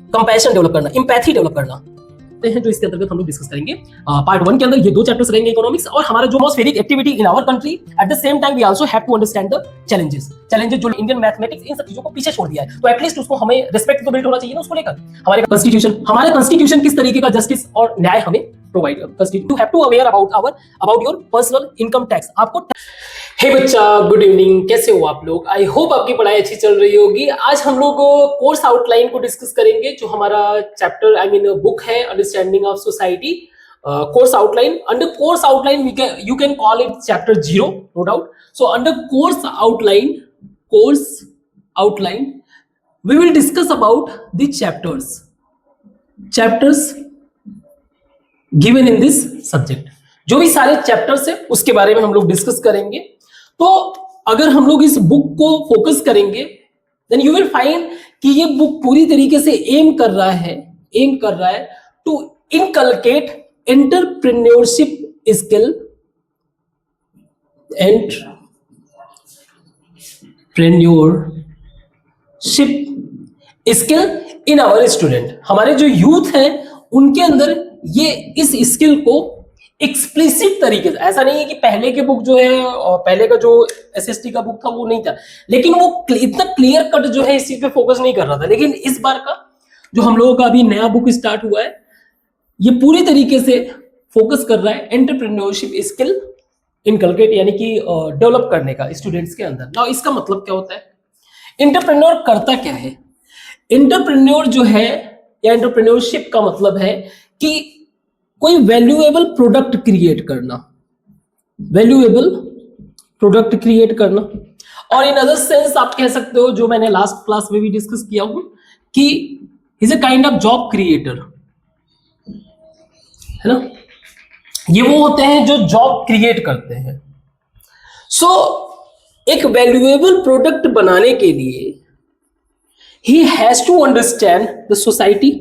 Compassion develop करना, empathy develop करना हैं, जो इसके अंतर्गत हम लोग डिस्कस करेंगे। पार्ट 1 के अंदर ये 2 चैप्टर्स रहेंगे इकोनॉमिक्स और हमारा जो atmospheric activity in our country, at the same time we also have to understand the challenges जो इंडियन मैथमेटिक्स इन सब चीजों को पीछे छोड़ दिया है, तो एटलीस्ट उसको हमें रिस्पेक्ट तो बिल्ड होना चाहिए ना उसको लेकर। हमारे कॉन्स्टिट्यूशन किस तरीके का जस्टिस और न्याय हमें प्रोवाइड करता है। You have to aware about your personal income tax. आपको हे बच्चा, गुड इवनिंग, कैसे हो आप लोग? आई होप आपकी पढ़ाई अच्छी चल रही होगी। आज हम लोग कोर्स आउटलाइन को डिस्कस करेंगे, जो हमारा चैप्टर बुक है understanding of society. Course outline, under course outline you can call it chapter 0, no doubt. So under course outline we will discuss about the chapters given in this subject। जो भी सारे chapters है उसके बारे में हम लोग डिस्कस करेंगे। तो अगर हम लोग इस बुक को फोकस करेंगे, देन यू विल फाइंड कि ये बुक पूरी तरीके से एम कर रहा है to inculcate entrepreneurship skill in our student. हमारे जो यूथ हैं उनके अंदर ये इस स्किल को एक्सप्लिसिट तरीके से, ऐसा नहीं है कि पहले के बुक जो है और पहले का जो एसएसटी का बुक था वो नहीं था, लेकिन वो इतना क्लियर कट जो है इस चीज पे फोकस नहीं कर रहा था। लेकिन इस बार का जो हम लोगों का अभी नया बुक स्टार्ट हुआ है, ये पूरी तरीके से फोकस कर रहा है एंटरप्रेन्योरशिप स्किल इनकलकेट, यानी कि डेवलप करने का स्टूडेंट्स के अंदर। नाउ इसका मतलब क्या होता है? एंटरप्रेन्योर करता क्या है? एंटरप्रेन्योर जो है या एंटरप्रेन्योरशिप का मतलब है कि कोई वैल्यूएबल प्रोडक्ट क्रिएट करना, और इन अदर सेंस आप कह सकते हो, जो मैंने लास्ट क्लास में भी डिस्कस किया हूं, कि is a kind of job creator, है ना। ये वो होते हैं जो जॉब क्रिएट करते हैं। सो एक वैल्यूएबल प्रोडक्ट बनाने के लिए he has to understand the society,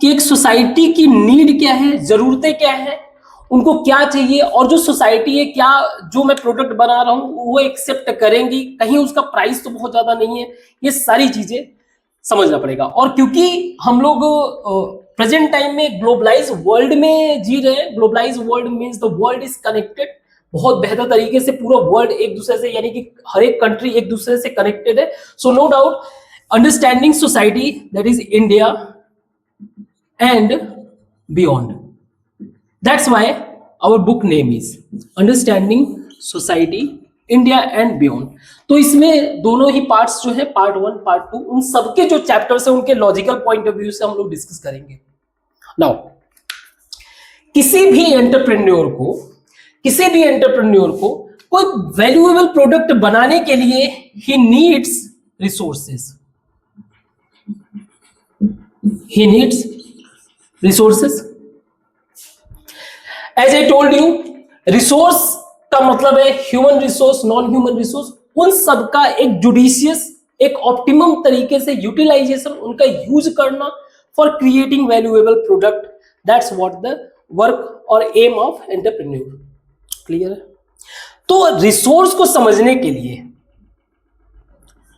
कि एक सोसाइटी की नीड क्या है, जरूरतें क्या है, उनको क्या चाहिए, और जो सोसाइटी है क्या जो मैं प्रोडक्ट बना रहा हूं वो एक्सेप्ट करेंगी, कहीं उसका प्राइस तो बहुत ज्यादा नहीं है। ये सारी चीजें समझना पड़ेगा। और क्योंकि हम लोग प्रेजेंट टाइम में ग्लोबलाइज वर्ल्ड में जी रहे हैं, globalise world means the world is connected, बहुत बेहतर तरीके से पूरा वर्ल्ड एक दूसरे से, यानी कि हर एक कंट्री एक दूसरे से कनेक्टेड है। So no doubt understanding society, that is India and beyond, that's why our book name is understanding society India and beyond. तो इसमें दोनों ही पार्ट्स जो है, पार्ट 1 पार्ट 2, उन सबके जो चैप्टर्स है उनके लॉजिकल पॉइंट ऑफ व्यू से हम लोग डिस्कस करेंगे। नाउ किसी भी एंटरप्रेन्योर को कोई वैल्यूएबल प्रोडक्ट बनाने के लिए ही needs resources. As I told you, resource का मतलब है human resource, non human resource, उन सबका एक जुडिशियस, एक ऑप्टिमम तरीके से यूटिलाइजेशन, उनका यूज करना for creating valuable product. That's what the work और एम ऑफ एंटरप्रेन्योर। क्लियर है? तो रिसोर्स को समझने के लिए,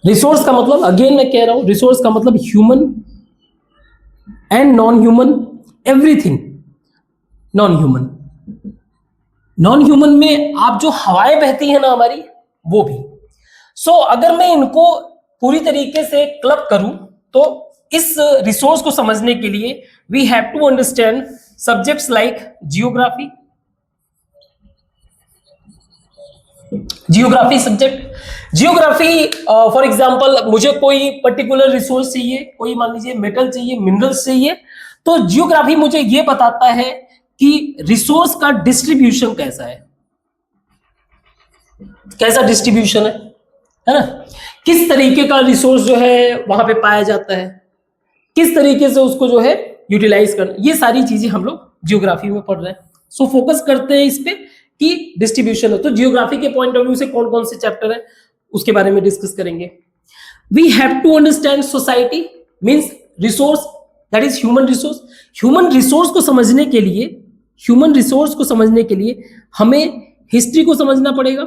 रिसोर्स का मतलब, अगेन मैं कह रहा हूं, रिसोर्स का मतलब human and non human, everything non human में आप जो हवाएं बहती है ना हमारी, वो भी। सो अगर मैं इनको पूरी तरीके से क्लब करूं, तो इस रिसोर्स को समझने के लिए we have to understand subjects like geography subject. Geography for example, मुझे कोई पर्टिकुलर रिसोर्स चाहिए, कोई मान लीजिए मेटल चाहिए, मिनरल्स चाहिए, तो जियोग्राफी मुझे ये बताता है कि रिसोर्स का डिस्ट्रीब्यूशन कैसा है, कैसा डिस्ट्रीब्यूशन है ना, किस तरीके का रिसोर्स जो है वहां पे पाया जाता है, किस तरीके से उसको जो है यूटिलाइज करना, ये सारी चीजें हम लोग जियोग्राफी में पढ़ रहे हैं। सो फोकस करते हैं इस पे कि डिस्ट्रीब्यूशन हो। तो जियोग्राफी के पॉइंट ऑफ व्यू से कौन कौन से चैप्टर है उसके बारे में डिस्कस करेंगे। We have to understand society means resource, that is human resource. Human resource को समझने के लिए हमें हिस्ट्री को समझना पड़ेगा।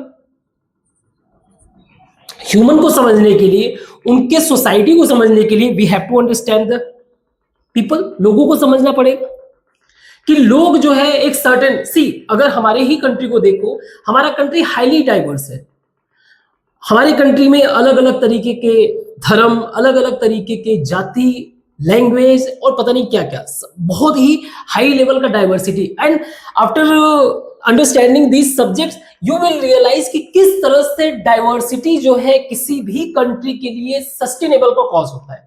ह्यूमन को समझने के लिए, उनके सोसाइटी को समझने के लिए we have to understand the people, लोगों को समझना पड़ेगा कि लोग जो है एक सर्टेन अगर हमारे ही कंट्री को देखो, हमारा कंट्री हाईली डाइवर्स है। हमारी कंट्री में अलग अलग तरीके के धर्म, अलग अलग तरीके के जाति, लैंग्वेज और पता नहीं क्या क्या, बहुत ही हाई लेवल का diversity. And after understanding these subjects you will realise कि किस तरह से डाइवर्सिटी जो है किसी भी कंट्री के लिए सस्टेनेबल का कॉज होता है।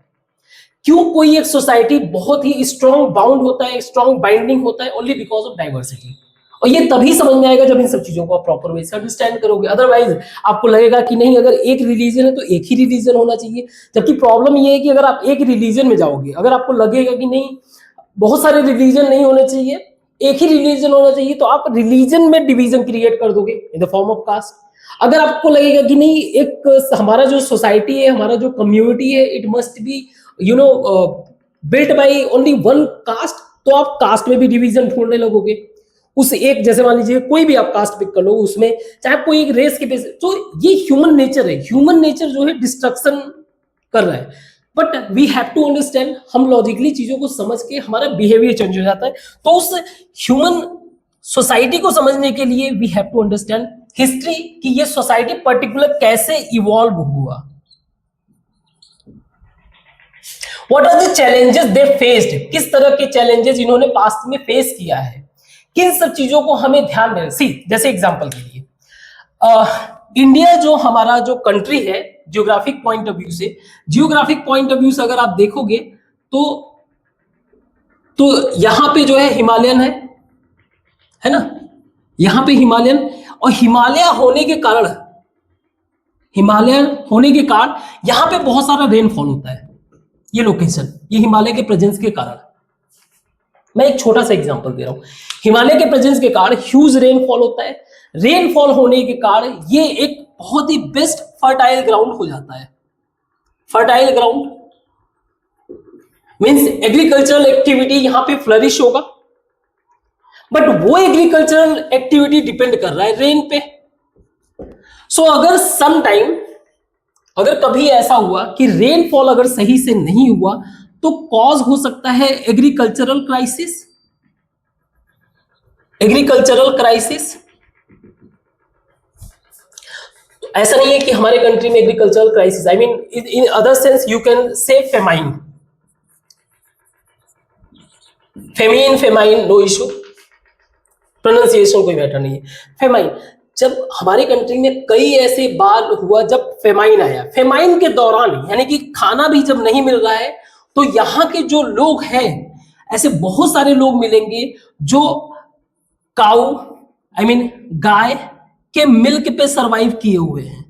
क्यों कोई एक सोसाइटी बहुत ही स्ट्रॉन्ग बाउंड होता है, स्ट्रॉन्ग बाइंडिंग होता है, ओनली बिकॉज ऑफ डाइवर्सिटी। और ये तभी समझ में आएगा जब इन सब चीजों को आप प्रॉपर वे से अंडरस्टैंड करोगे। अदरवाइज आपको लगेगा कि नहीं, अगर एक रिलीजन है तो एक ही रिलीजन होना चाहिए, जबकि प्रॉब्लम ये है कि अगर आप एक रिलीजन में जाओगे, अगर आपको लगेगा कि नहीं बहुत सारे रिलीजन नहीं होने चाहिए, एक ही रिलीजन होना चाहिए, तो आप रिलीजन में डिवीजन क्रिएट कर दोगे in the form of caste. अगर आपको लगेगा कि नहीं एक हमारा जो सोसाइटी है, हमारा जो कम्युनिटी है, it must be built by only one cast, तो आप कास्ट में भी डिवीजन ढूंढने लगोगे। उस एक, जैसे मान लीजिए कोई भी आप कास्ट पिक कर लो, उसमें चाहे कोई एक रेस के बेस, तो ये ह्यूमन नेचर है। ह्यूमन नेचर जो है डिस्ट्रक्शन कर रहा है, but we have to understand, हम लॉजिकली चीजों को समझ के हमारा बिहेवियर चेंज हो जाता है। तो उस ह्यूमन सोसाइटी को समझने के लिए we have to understand history, कि ये सोसाइटी पर्टिकुलर कैसे इवॉल्व हुआ, what are the challenges they faced, किस तरह के चैलेंजेस इन्होंने पास्ट में फेस किया है, किन सब चीजों को हमें ध्यान देना। जैसे एग्जांपल के लिए इंडिया जो हमारा जो कंट्री है, जियोग्राफिक पॉइंट ऑफ व्यू से, जियोग्राफिक पॉइंट ऑफ व्यू से अगर आप देखोगे तो यहां पे जो है हिमालयन है ना, यहां पे हिमालयन, और हिमालय होने के कारण यहां पे बहुत सारा रेनफॉल होता है। ये लोकेशन, ये हिमालय के प्रेजेंस के कारण, मैं एक छोटा सा एग्जांपल दे रहा हूं, हिमालय के प्रेजेंस के कारण ह्यूज रेनफॉल होता है। रेनफॉल होने के कारण ये एक बहुत ही बेस्ट फर्टाइल ग्राउंड हो जाता है। Fertile ground means agricultural activity यहां पे फ्लरिश होगा, बट वो एग्रीकल्चरल एक्टिविटी डिपेंड कर रहा है रेन पे। सो अगर कभी ऐसा हुआ कि रेनफॉल अगर सही से नहीं हुआ, तो कॉज हो सकता है एग्रीकल्चरल क्राइसिस। ऐसा नहीं है कि हमारे कंट्री में agricultural crisis, I mean in other sense you can say famine, no issue, pronunciation कोई मैटर नहीं है। फेमाइन, जब हमारी कंट्री में कई ऐसे बार हुआ जब फेमाइन आया, फेमाइन के दौरान यानी कि खाना भी जब नहीं मिल रहा है, तो यहाँ के जो लोग हैं, ऐसे बहुत सारे लोग मिलेंगे जो काऊ, आई मीन गाय के मिल्क पे सरवाइव किए हुए हैं।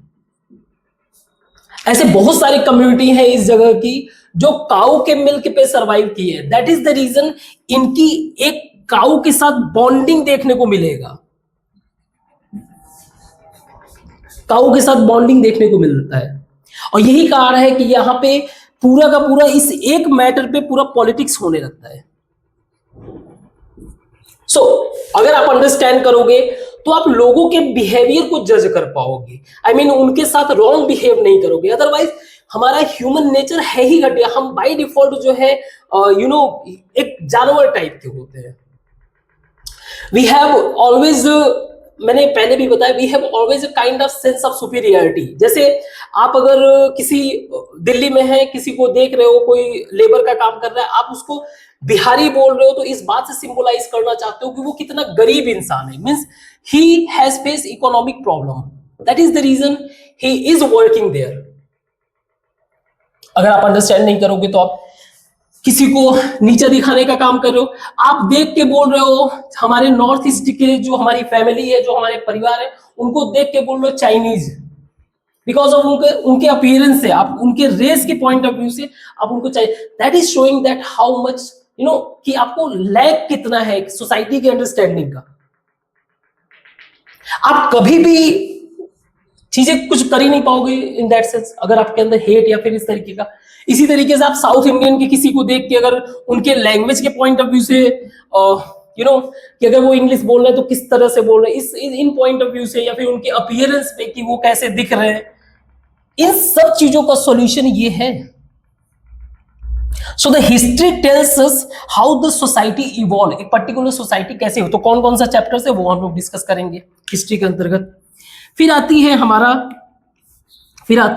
ऐसे बहुत सारी कम्युनिटी है इस जगह की जो काऊ के मिल्क पे सरवाइव की है। दैट इज द रीजन इनकी एक काऊ के साथ बॉन्डिंग देखने को मिलेगा, काऊ के साथ बॉन्डिंग देखने को मिलता है। और यही कारण है कि यहाँ पे पूरा का पूरा इस एक मैटर पे पूरा पॉलिटिक्स होने लगता है। सो अगर आप अंडरस्टैंड करोगे तो आप लोगों के बिहेवियर को जज कर पाओगे, आई मीन उनके साथ रॉन्ग बिहेव नहीं करोगे। अदरवाइज हमारा ह्यूमन नेचर है ही घटिया, हम बाय डिफॉल्ट जो है एक जानवर टाइप के होते हैं। वी हैव ऑलवेज, मैंने पहले भी बताया, we have always a kind of sense of superiority. जैसे आप अगर किसी दिल्ली में है, किसी को देख रहे हो कोई लेबर का काम कर रहा है, आप उसको बिहारी बोल रहे हो, तो इस बात से सिंबलाइज करना चाहते हो कि वो कितना गरीब इंसान है, means he has face economic problem, that is the reason he is working there. अगर आप अंडरस्टैंड नहीं करोगे तो आप किसी को नीचे दिखाने का काम कर रहे हो। आप देख के बोल रहे हो, हमारे नॉर्थ ईस्ट के जो हमारी फैमिली है, जो हमारे परिवार है, उनको देख के बोल रहे हो चाइनीज, बिकॉज ऑफ उनके अपीयरेंस से, आप उनके रेस के पॉइंट ऑफ व्यू से आप उनको चाहिए। That is showing that how much कि आपको लैक कितना है सोसाइटी के अंडरस्टैंडिंग का। आप कभी भी चीजें कुछ कर ही नहीं पाओगे इन दैट सेंस अगर आपके अंदर हेट या फिर इस तरीके का। इसी तरीके से आप साउथ इंडियन के किसी को देख के अगर उनके लैंग्वेज के पॉइंट ऑफ व्यू से कि अगर वो इंग्लिश बोल रहे हैं तो किस तरह से बोल रहे हैं, इन पॉइंट ऑफ व्यू से, या फिर उनके अपीयरेंस पे कि वो कैसे दिख रहे हैं, इन सब चीजों का सॉल्यूशन ये है। So the history tells us how the society evolve, एक पर्टिकुलर सोसाइटी कैसे हो। तो कौन कौन सा चैप्टर है वो हम लोग डिस्कस करेंगे हिस्ट्री के अंतर्गत। फिर आता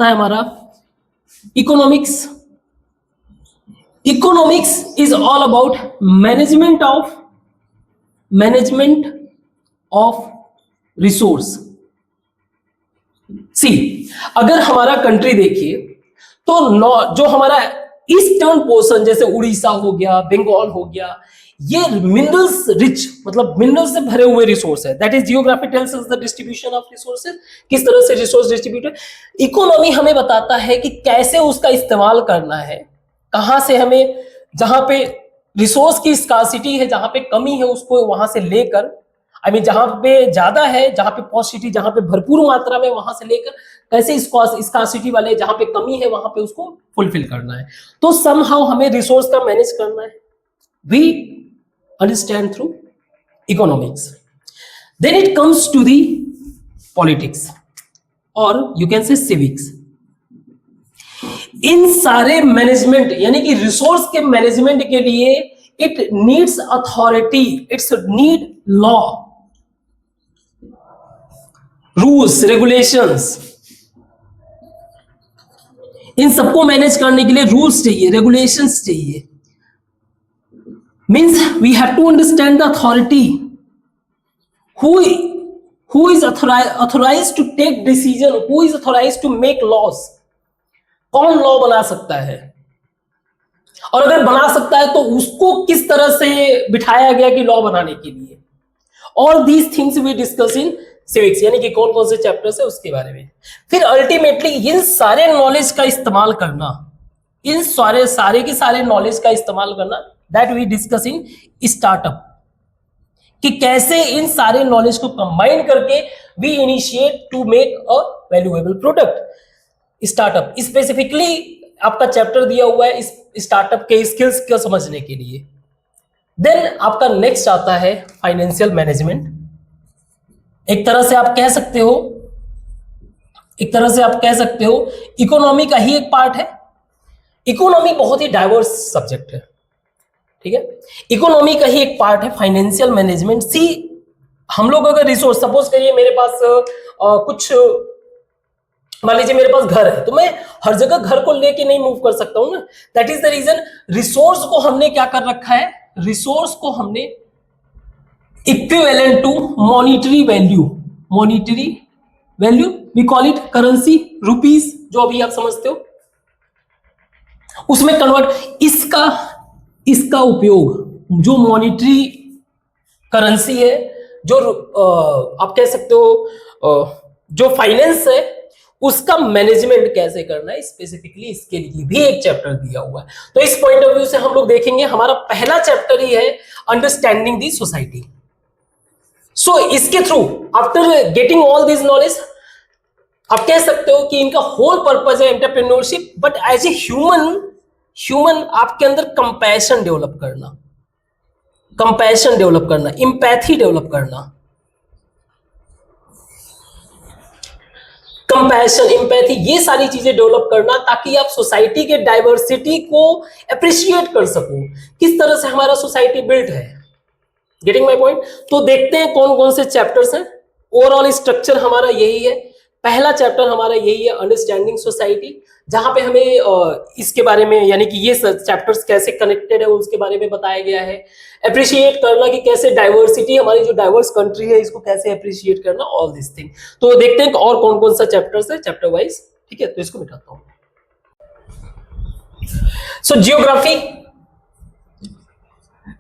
है हमारा economics. Economics is all about management of resource. See, अगर हमारा कंट्री देखिए तो जो हमारा ईस्टर्न पोर्शन जैसे उड़ीसा हो गया, बंगाल हो गया, ये मिनरल्स रिच, मतलब मिनरल से भरे हुए रिसोर्स है। That is geography tells us the distribution of resources, किस तरह से रिसोर्स डिस्ट्रीब्यूटेड। इकोनॉमी हमें बताता है कि कैसे उसका इस्तेमाल करना है, कहां से हमें, जहां पे रिसोर्स की स्कार्सिटी है, जहां पे कमी है, उसको वहां से लेकर, जहां पे ज्यादा है, जहां पे पॉसिटी, जहां पे भरपूर मात्रा में, वहां से लेकर कैसे स्कार्सिटी वाले जहां पे कमी है वहां पे उसको फुलफिल करना है। तो समहाउ हमें रिसोर्स का मैनेज करना है। We understand through economics. Then it comes to the politics और यू कैन से सिविक्स। इन सारे मैनेजमेंट यानी कि रिसोर्स के मैनेजमेंट के लिए it needs authority, it's need law, rules, regulations. इन सबको मैनेज करने के लिए रूल्स चाहिए, रेगुलेशंस चाहिए। Means we have to understand the authority, who is authorized to take decision, who is authorized to make laws। कौन लॉ बना सकता है, और अगर बना सकता है तो उसको किस तरह से बिठाया गया कि लॉ बनाने के लिए। All these things we discuss in civics, यानी कि कौन कौन से चैप्टर्स है उसके बारे में। फिर अल्टीमेटली इन सारे नॉलेज का इस्तेमाल करना, इन सारे के सारे नॉलेज का इस्तेमाल करना, that we discuss in startup, कि कैसे इन सारे नॉलेज को कंबाइन करके we initiate to make a valuable product. Startup specifically आपका चैप्टर दिया हुआ है इस स्टार्टअप के स्किल्स को समझने के लिए। देन आपका नेक्स्ट आता है फाइनेंशियल मैनेजमेंट। एक तरह से आप कह सकते हो इकोनॉमी का ही एक पार्ट है। इकोनॉमी बहुत ही डाइवर्स सब्जेक्ट है, ठीक है। इकोनॉमी का ही एक पार्ट है फाइनेंशियल मैनेजमेंट। सी, हम लोग अगर रिसोर्स, सपोज करिए मेरे पास कुछ, मान लीजिए मेरे पास घर है, तो मैं हर जगह घर को लेके नहीं मूव कर सकता हूं ना। That is the reason resource को हमने क्या कर रखा है, रिसोर्स को हमने equivalent to monetary value we call it currency, rupees, जो अभी आप समझते हो, उसमें कन्वर्ट। इसका उपयोग, जो मॉनिटरी करेंसी है, जो आप कह सकते हो जो फाइनेंस है, उसका मैनेजमेंट कैसे करना है, स्पेसिफिकली इसके लिए भी एक चैप्टर दिया हुआ है। तो इस पॉइंट ऑफ व्यू से हम लोग देखेंगे, हमारा पहला चैप्टर ही है अंडरस्टैंडिंग दी सोसाइटी। सो इसके through after getting all this knowledge, आप कह सकते हो कि इनका होल पर्पज है entrepreneurship, but as a human आपके अंदर कंपैशन डेवलप करना, इंपैथी डेवलप करना, कंपैशन, इंपैथी, ये सारी चीजें डेवलप करना, ताकि आप सोसाइटी के डाइवर्सिटी को अप्रिशिएट कर सको, किस तरह से हमारा सोसाइटी बिल्ट है। Getting my point. तो देखते हैं कौन कौन से चैप्टर्स हैं। ओवरऑल स्ट्रक्चर हमारा यही है। पहला चैप्टर हमारा यही है, अंडरस्टैंडिंग सोसाइटी, जहां पे हमें इसके बारे में, यानी कि ये चैप्टर्स कैसे कनेक्टेड है उसके बारे में बताया गया है। अप्रिशिएट करना कि कैसे डाइवर्सिटी, हमारी जो डाइवर्स कंट्री है, इसको कैसे अप्रिशिएट करना, ऑल दिस थिंग। तो देखते हैं और कौन कौन सा चैप्टर्स है चैप्टर वाइज, ठीक है। तो इसको मिटाता हूं। सो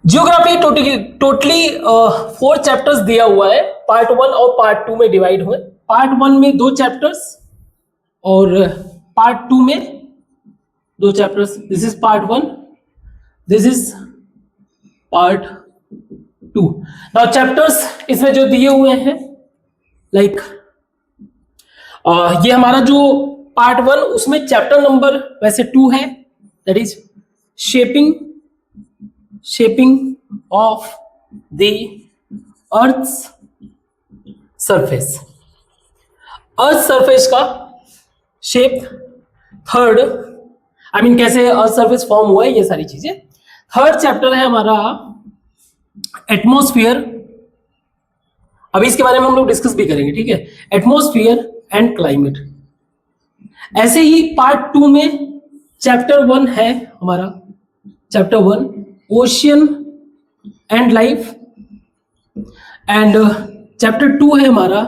जियोग्राफी टोटली 4 चैप्टर्स दिया हुआ है। पार्ट 1 और पार्ट 2 में डिवाइड हुए। पार्ट 1 में 2 चैप्टर्स और पार्ट 2 में 2 chapters. This is part 1, this is part 2। Now chapters इसमें जो दिए हुए हैं, लाइक ये हमारा जो पार्ट 1, उसमें चैप्टर नंबर वैसे 2 है, that is shaping of the earth's surface. Earth surface का शेप, थर्ड आई मीन कैसे अर्थ सरफेस फॉर्म हुआ है, ये सारी चीजें। थर्ड चैप्टर है हमारा एटमॉस्फेयर। अभी इसके बारे में हम लोग डिस्कस भी करेंगे, ठीक है, एटमॉस्फेयर एंड क्लाइमेट। ऐसे ही पार्ट 2 में चैप्टर 1 है हमारा, chapter 1 ocean and life, and chapter 2 है हमारा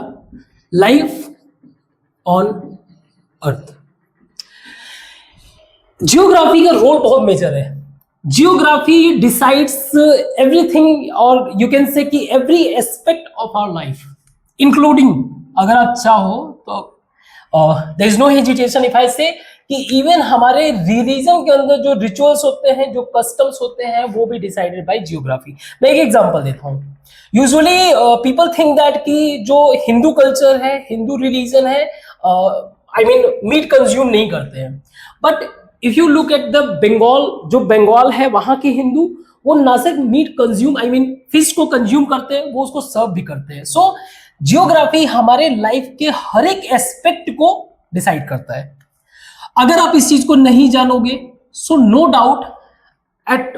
लाइफ ऑन अर्थ। जियोग्राफी का रोल बहुत मेजर है। जियोग्राफी डिसाइड्स एवरीथिंग, और यू कैन से कि every aspect of our life, including, अगर आप चाहो तो there is no hesitation if I say कि इवन हमारे रिलीजन के अंदर जो रिचुअल्स होते हैं, जो कस्टम्स होते हैं, वो भी डिसाइडेड बाय जियोग्राफी। मैं एक एग्जांपल देता हूँ। यूजुअली पीपल थिंक दैट कि जो हिंदू कल्चर है, हिंदू रिलीजन है, आई मीन मीट कंज्यूम नहीं करते हैं, but if you look at the Bengal, जो बंगाल है वहां के हिंदू, वो ना सिर्फ meat consume I mean fish को कंज्यूम करते हैं, वो उसको सर्व भी करते हैं। सो जियोग्राफी हमारे लाइफ के हर एक एस्पेक्ट को डिसाइड करता है। अगर आप इस चीज को नहीं जानोगे, so no doubt at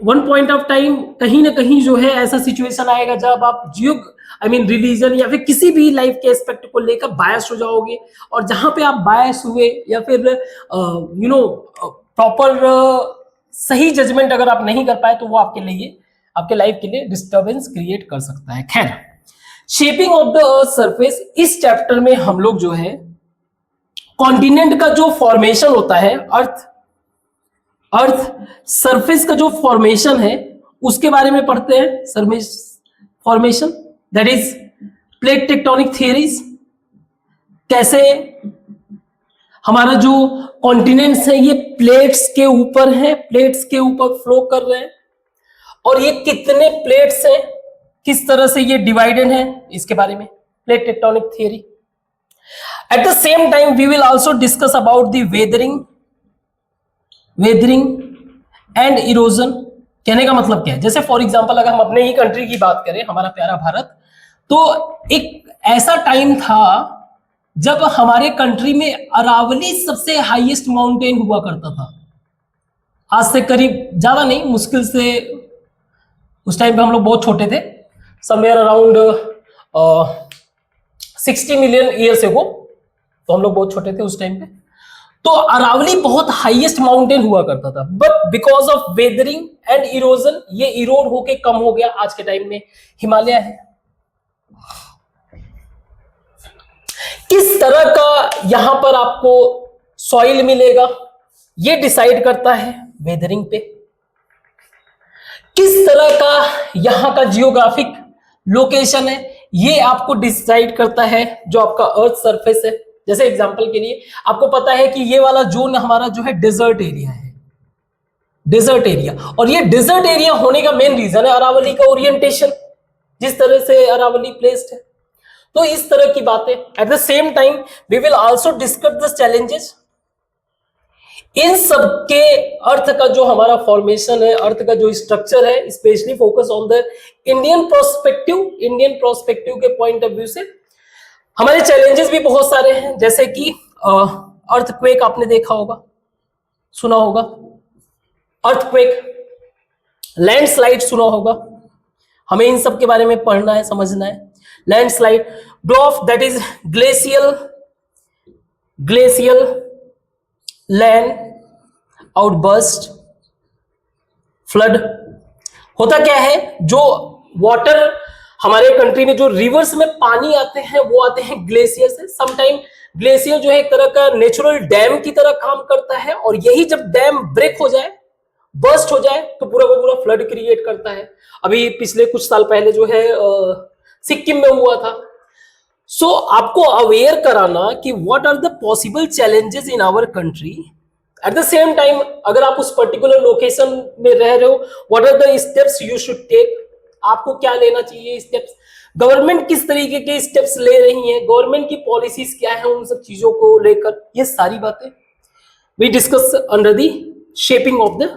one point of time कहीं ना कहीं जो है ऐसा सिचुएशन आएगा जब आप रिलीजन या फिर किसी भी लाइफ के एस्पेक्ट को लेकर बायस हो जाओगे, और जहां पे आप बायस हुए या फिर प्रॉपर सही जजमेंट अगर आप नहीं कर पाए, तो वो आपके लिए, आपके लाइफ के लिए डिस्टर्बेंस क्रिएट कर सकता है। खैर, shaping of the earth surface, इस चैप्टर में हम लोग जो है कॉन्टिनेंट का जो फॉर्मेशन होता है, अर्थ सरफेस का जो फॉर्मेशन है, उसके बारे में पढ़ते हैं। Formation that is plate tectonic theories, कैसे हमारा जो कॉन्टिनेंट्स है ये प्लेट्स के ऊपर है, प्लेट्स के ऊपर फ्लो कर रहे हैं, और ये कितने प्लेट्स हैं, किस तरह से ये डिवाइडेड है, इसके बारे में plate tectonic theory. At the same time, we will also discuss about the weathering and erosion। कहने का मतलब क्या है, जैसे फॉर एग्जांपल अगर हम अपने ही कंट्री की बात करें, हमारा प्यारा भारत, तो एक ऐसा टाइम था जब हमारे कंट्री में अरावली सबसे हाईएस्ट माउंटेन हुआ करता था। आज से करीब, ज्यादा नहीं, मुश्किल से उस टाइम पे हम लोग बहुत छोटे थे, somewhere around 60 million years ago, तो हम लोग बहुत छोटे थे उस टाइम पे। तो अरावली बहुत हाईएस्ट माउंटेन हुआ करता था, but because of weathering and erosion ये इरोड होके कम हो गया। आज के टाइम में हिमालय है। किस तरह का यहां पर आपको सॉइल मिलेगा, ये डिसाइड करता है वेदरिंग पे। किस तरह का यहां का जियोग्राफिक लोकेशन है, ये आपको डिसाइड करता है जो आपका अर्थ सरफेस है। जैसे एग्जांपल के लिए आपको पता है कि ये वाला जोन हमारा जो है डेजर्ट एरिया है, डेजर्ट एरिया, और ये डेजर्ट एरिया होने का मेन रीजन है अरावली का ओरिएंटेशन, जिस तरह से अरावली प्लेस्ड है। तो इस तरह की बातें। At the same time we will also discuss the challenges. इन सब के अर्थ का जो हमारा फॉर्मेशन है, अर्थ का जो स्ट्रक्चर है, specially focus on the Indian prospective के पॉइंट ऑफ व्यू से हमारे चैलेंजेस भी बहुत सारे हैं। जैसे कि अर्थक्वेक आपने देखा होगा, सुना होगा, अर्थक्वेक, लैंडस्लाइड सुना होगा, हमें इन सब के बारे में पढ़ना है, समझना है। Landslide, blow of that is glacial land outburst, flood. होता क्या है, जो वाटर हमारे कंट्री में जो रिवर्स में पानी आते हैं वो आते हैं ग्लेशियर से। समटाइम ग्लेशियर जो है एक तरह का नेचुरल डैम की तरह काम करता है, और यही जब डैम ब्रेक हो जाए, बर्स्ट हो जाए, तो पूरा का पूरा फ्लड क्रिएट करता है। अभी पिछले कुछ साल पहले जो है सिक्किम में हुआ था। सो आपको अवेयर कराना कि what are the possible challenges in our country. At the same time अगर आप उस पर्टिकुलर लोकेशन में रह रहे हो, what are the steps you should take, आपको क्या लेना चाहिए स्टेप्स, गवर्नमेंट किस तरीके के स्टेप्स ले रही है, गवर्नमेंट की पॉलिसीज क्या है, उन सब चीजों को लेकर ये सारी बातें we discuss under the shaping of the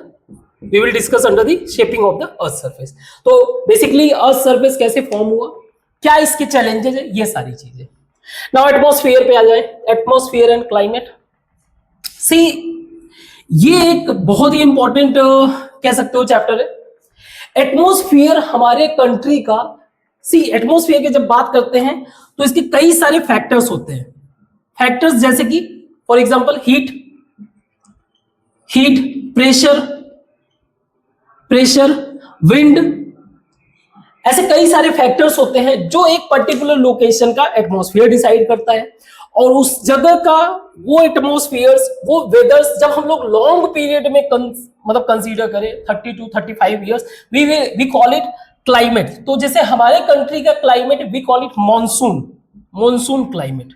we will discuss under the shaping of the earth surface. तो बेसिकली अर्थ सरफेस कैसे फॉर्म हुआ, क्या इसके चैलेंजेस है, ये सारी चीजें। नाउ एटमॉस्फेयर पे आ जाए, एटमॉस्फेयर एंड क्लाइमेट। सी, ये एक बहुत ही इंपॉर्टेंट कह सकते हो चैप्टर है। एटमॉस्फेयर हमारे कंट्री का, सी एटमॉस्फेयर की जब बात करते हैं तो इसके कई सारे फैक्टर्स होते हैं। फैक्टर्स जैसे कि for example heat, pressure, wind, ऐसे कई सारे फैक्टर्स होते हैं जो एक पर्टिकुलर लोकेशन का एटमॉस्फेयर डिसाइड करता है। और उस जगह का वो एटमॉस्फेयर्स, वो वेदर्स जब हम लोग लॉन्ग पीरियड में मतलब कंसीडर करें 30 to 35 years, we call it climate. तो जैसे हमारे कंट्री का climate we call it monsoon climate,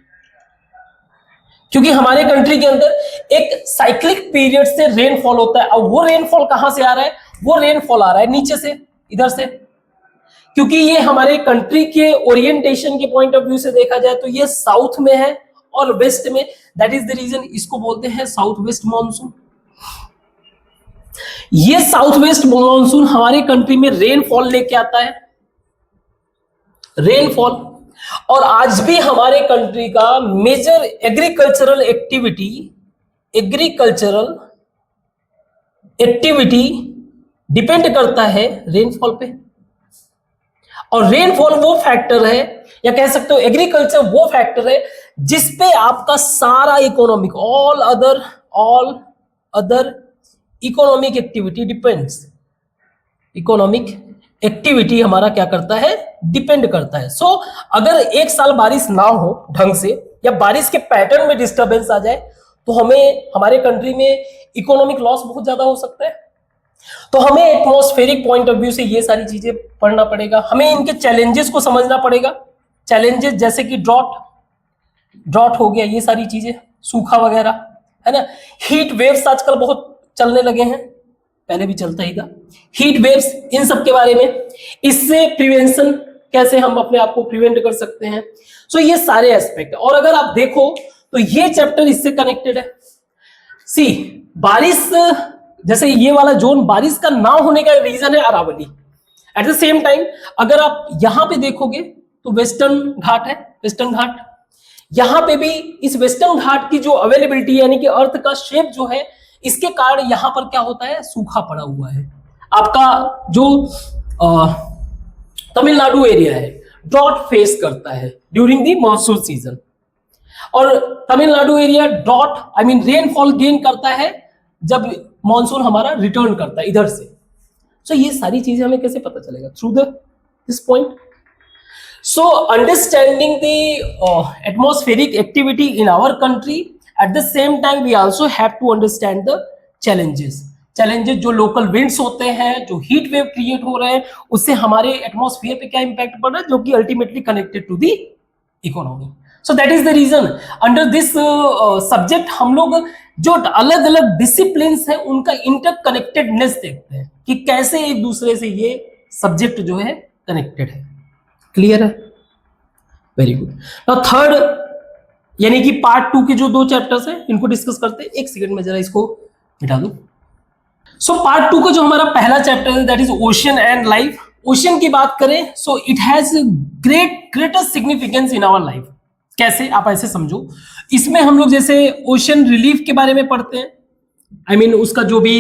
क्योंकि हमारे कंट्री के अंदर एक साइक्लिक पीरियड से रेनफॉल होता है। और वो रेनफॉल कहां से आ रहा है? वो रेनफॉल आ रहा है नीचे से, इधर से, क्योंकि ये हमारे कंट्री के ओरिएंटेशन के पॉइंट ऑफ व्यू से देखा जाए तो ये साउथ में है और वेस्ट में। दैट इज द रीजन इसको बोलते हैं साउथ वेस्ट मॉनसून। ये साउथ वेस्ट मॉनसून हमारे कंट्री में रेनफॉल लेके आता है, रेनफॉल। और आज भी हमारे कंट्री का मेजर एग्रीकल्चरल एक्टिविटी डिपेंड करता है रेनफॉल पे। और रेनफॉल वो फैक्टर है, या कह सकते हो एग्रीकल्चर वो फैक्टर है जिसपे आपका सारा economic, all other economic activity depends. Economic activity हमारा क्या करता है? डिपेंड करता है। सो अगर एक साल बारिश ना हो ढंग से, या बारिश के पैटर्न में डिस्टर्बेंस आ जाए, तो हमें हमारे कंट्री में इकोनॉमिक लॉस बहुत ज्यादा हो सकता है। तो हमें एटमॉस्फेरिक पॉइंट ऑफ व्यू से ये सारी चीजें पढ़ना पड़ेगा, हमें इनके चैलेंजेस को समझना पड़ेगा। चैलेंजेस जैसे कि ड्रॉट हो गया, ये सारी चीजें, सूखा वगैरह, है ना। हीट वेव्स आजकल बहुत चलने लगे हैं, पहले भी चलता ही था। हीट वेव्स, इन सब के बारे में, इससे प्रिवेंशन, कैसे हम अपने आप को प्रिवेंट कर सकते हैं। सो ये सारे एस्पेक्ट। और अगर आप देखो तो ये चैप्टर इससे कनेक्टेड है। सी, बारिश, जैसे ये वाला जोन बारिश का ना होने का रीजन है Aravalli. At the same time अगर आप यहां पे देखोगे तो वेस्टर्न घाट है, वेस्टर्न घाट, यहां पे भी इस वेस्टर्न घाट की जो अवेलेबिलिटी, यानी कि अर्थ का शेप जो है, इसके कारण यहां पर क्या होता है? सूखा पड़ा हुआ है। आपका जो तमिलनाडु एरिया है ड्रॉट फेस करता है ड्यूरिंग द मॉनसून सीजन। और Tamil Nadu area drought I mean rainfall gain करता है जब मॉनसून हमारा रिटर्न करता है इधर से। सो ये सारी चीजें हमें कैसे पता चलेगा? Through this point. So understanding the atmospheric activity in our country, at the same time we also have to understand the challenges जो लोकल विंड्स होते हैं, जो हीट वेव क्रिएट हो रहे हैं, उससे हमारे एटमॉस्फेयर पे क्या इंपैक्ट पड़ रहा है, जो कि ultimately connected to the economy. So that is the reason under this subject हम लोग जो अलग अलग डिसिप्लिन्स हैं उनका इंटरकनेक्टेडनेस देखते हैं कि कैसे एक दूसरे से ये सब्जेक्ट जो है कनेक्टेड है। क्लियर है? Very good. नाउ थर्ड, यानी कि पार्ट 2 के जो 2 चैप्टर्स हैं इनको डिस्कस करते हैं। एक सेकंड में जरा इसको मिटा दूं। सो पार्ट 2 का जो हमारा पहला चैप्टर है that is ocean and life. Ocean की बात करें so it has greatest significance in our life. कैसे? आप ऐसे समझो, इसमें हम लोग जैसे ओशन रिलीफ के बारे में पढ़ते हैं, आई मीन उसका जो भी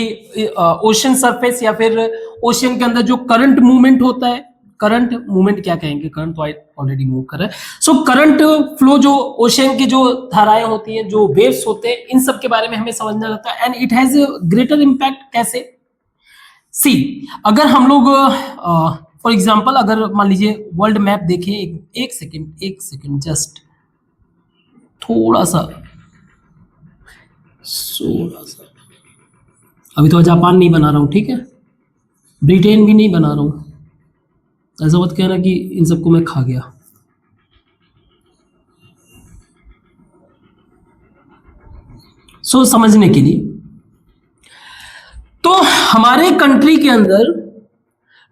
ओशन सरफेस या फिर ओशन के अंदर जो करंट मूवमेंट होता है, करंट मूवमेंट क्या कहेंगे, करंट तो ऑलरेडी मूव कर रहा है। सो करंट फ्लो, जो ओशन की जो धाराएं होती हैं, जो वेव्स होते हैं, इन सब के बारे में हमें समझना रहता है। And it has greater impact. कैसे? सी, अगर हम लोग फॉर एग्जांपल अगर मान लीजिए वर्ल्ड मैप देखें, एक सेकंड जस्ट थोड़ा सा अभी तो जापान नहीं बना रहा हूं, ठीक है, ब्रिटेन भी नहीं बना रहा हूं, ऐसा मत कहना कि इन सबको मैं खा गया। सो समझने के लिए, तो हमारे कंट्री के अंदर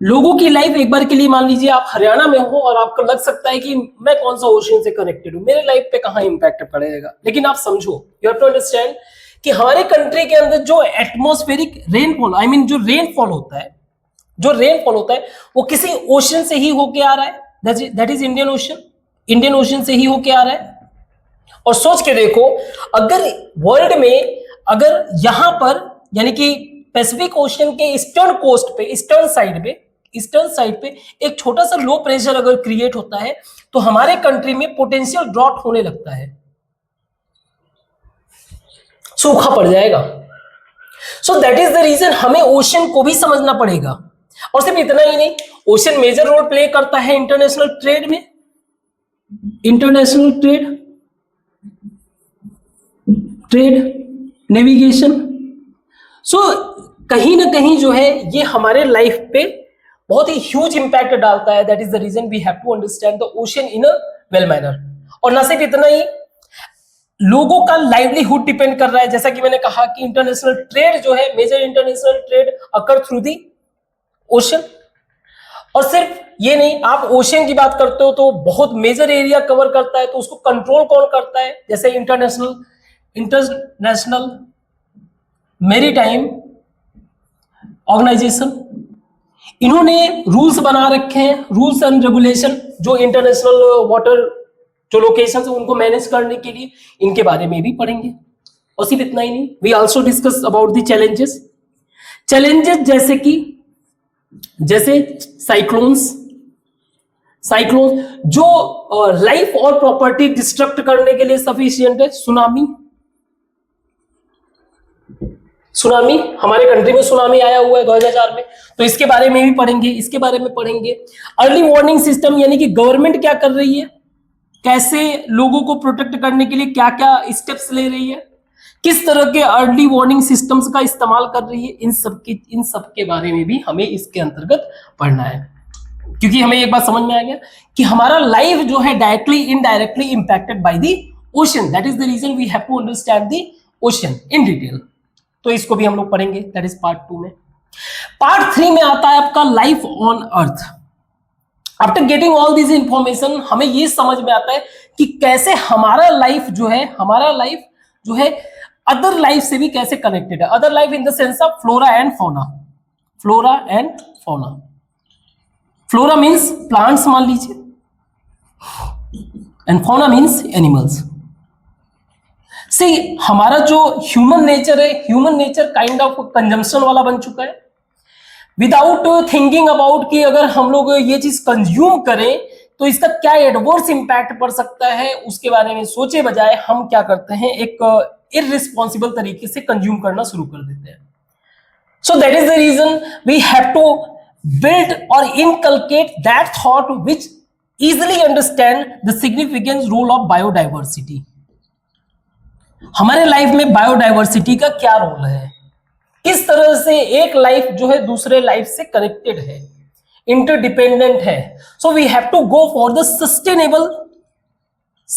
लोगों की लाइफ, एक बार के लिए मान लीजिए आप हरियाणा में हो और आपको लग सकता है कि मैं कौन सा ओशन से कनेक्टेड हूं, मेरे लाइफ पे कहां इंपैक्ट पड़ेगा। लेकिन आप समझो, यू हैव टू अंडरस्टैंड कि हमारे कंट्री के अंदर जो एटमॉस्फेरिक रेनफॉल, आई मीन जो रेनफॉल होता है वो किसी ओशन से ही होके आ रहा है, दैट इज इंडियन ओशन से ही होके आ रहा है। और सोच के देखो, अगर वर्ल्ड में अगर यहां पर यानी कि पैसिफिक ओशन के ईस्टर्न कोस्ट पे, ईस्टर्न साइड पे एक छोटा सा लो प्रेशर अगर क्रिएट होता है तो हमारे कंट्री में पोटेंशियल ड्रॉट होने लगता है, सूखा पड़ जाएगा। So that is the reason हमें ओशन को भी समझना पड़ेगा। और सिर्फ इतना ही नहीं, ओशन मेजर रोल प्ले करता है इंटरनेशनल ट्रेड में, इंटरनेशनल ट्रेड नेविगेशन। सो कहीं ना कहीं जो है ये हमारे लाइफ पे बहुत ही ह्यूज इंपैक्ट डालता है। That is the reason we have to understand the ocean in a well manner. और ना सिर्फ इतना ही, लोगों का लाइवलीहुड डिपेंड कर रहा है, जैसा कि मैंने कहा कि इंटरनेशनल ट्रेड जो है, major international trade occur through the ocean. और सिर्फ ये नहीं, आप ओशन की बात करते हो तो बहुत मेजर एरिया कवर करता है, तो उसको कंट्रोल कौन करता है? जैसे इंटरनेशनल मैरीटाइम ऑर्गेनाइजेशन, इन्होंने रूल्स बना रखे हैं, रूल्स एंड रेगुलेशन, जो इंटरनेशनल वाटर जो लोकेशन है उनको मैनेज करने के लिए, इनके बारे में भी पढ़ेंगे। और सिर्फ इतना ही नहीं, we also discuss about the challenges जैसे साइक्लोन्स जो लाइफ और प्रॉपर्टी डिस्ट्रक्ट करने के लिए सफिशिएंट है। सुनामी हमारे कंट्री में सुनामी आया हुआ है 2004 में, तो इसके बारे में भी पढ़ेंगे। अर्ली वार्निंग सिस्टम, यानी कि गवर्नमेंट क्या कर रही है, कैसे लोगों को प्रोटेक्ट करने के लिए क्या क्या स्टेप्स ले रही है, किस तरह के अर्ली वार्निंग सिस्टम्स का इस्तेमाल कर रही है, इन सब के बारे में भी हमें इसके अंतर्गत पढ़ना है। क्योंकि हमें एक बात समझ में आ गया कि हमारा लाइफ जो है directly indirectly impacted by the ocean. That is the reason we have to understand the ocean in detail. तो इसको भी हम लोग पढ़ेंगे, दैट इज पार्ट 2 में। पार्ट 3 में आता है आपका life on earth. After getting all this information, हमें ये समझ में आता है कि कैसे हमारा लाइफ जो है अदर लाइफ से भी कैसे कनेक्टेड है। Other life in the sense of flora and fauna. Flora means plants मान लीजिए, एंड फौना मीन्स एनिमल्स। सी, हमारा जो human nature kind of consumption वाला बन चुका है, विदाउट थिंकिंग अबाउट कि अगर हम लोग ये चीज कंज्यूम करें तो इसका क्या एडवर्स इंपैक्ट पड़ सकता है, उसके बारे में सोचे बजाय हम क्या करते हैं, एक इररिस्पॉन्सिबल तरीके से कंज्यूम करना शुरू कर देते हैं। So that is the reason we have to build और inculcate that thought which easily understand the significance role of biodiversity. हमारे लाइफ में बायोडाइवर्सिटी का क्या रोल है, किस तरह से एक लाइफ जो है दूसरे लाइफ से कनेक्टेड है, इंटरडिपेंडेंट है। So we have to go for the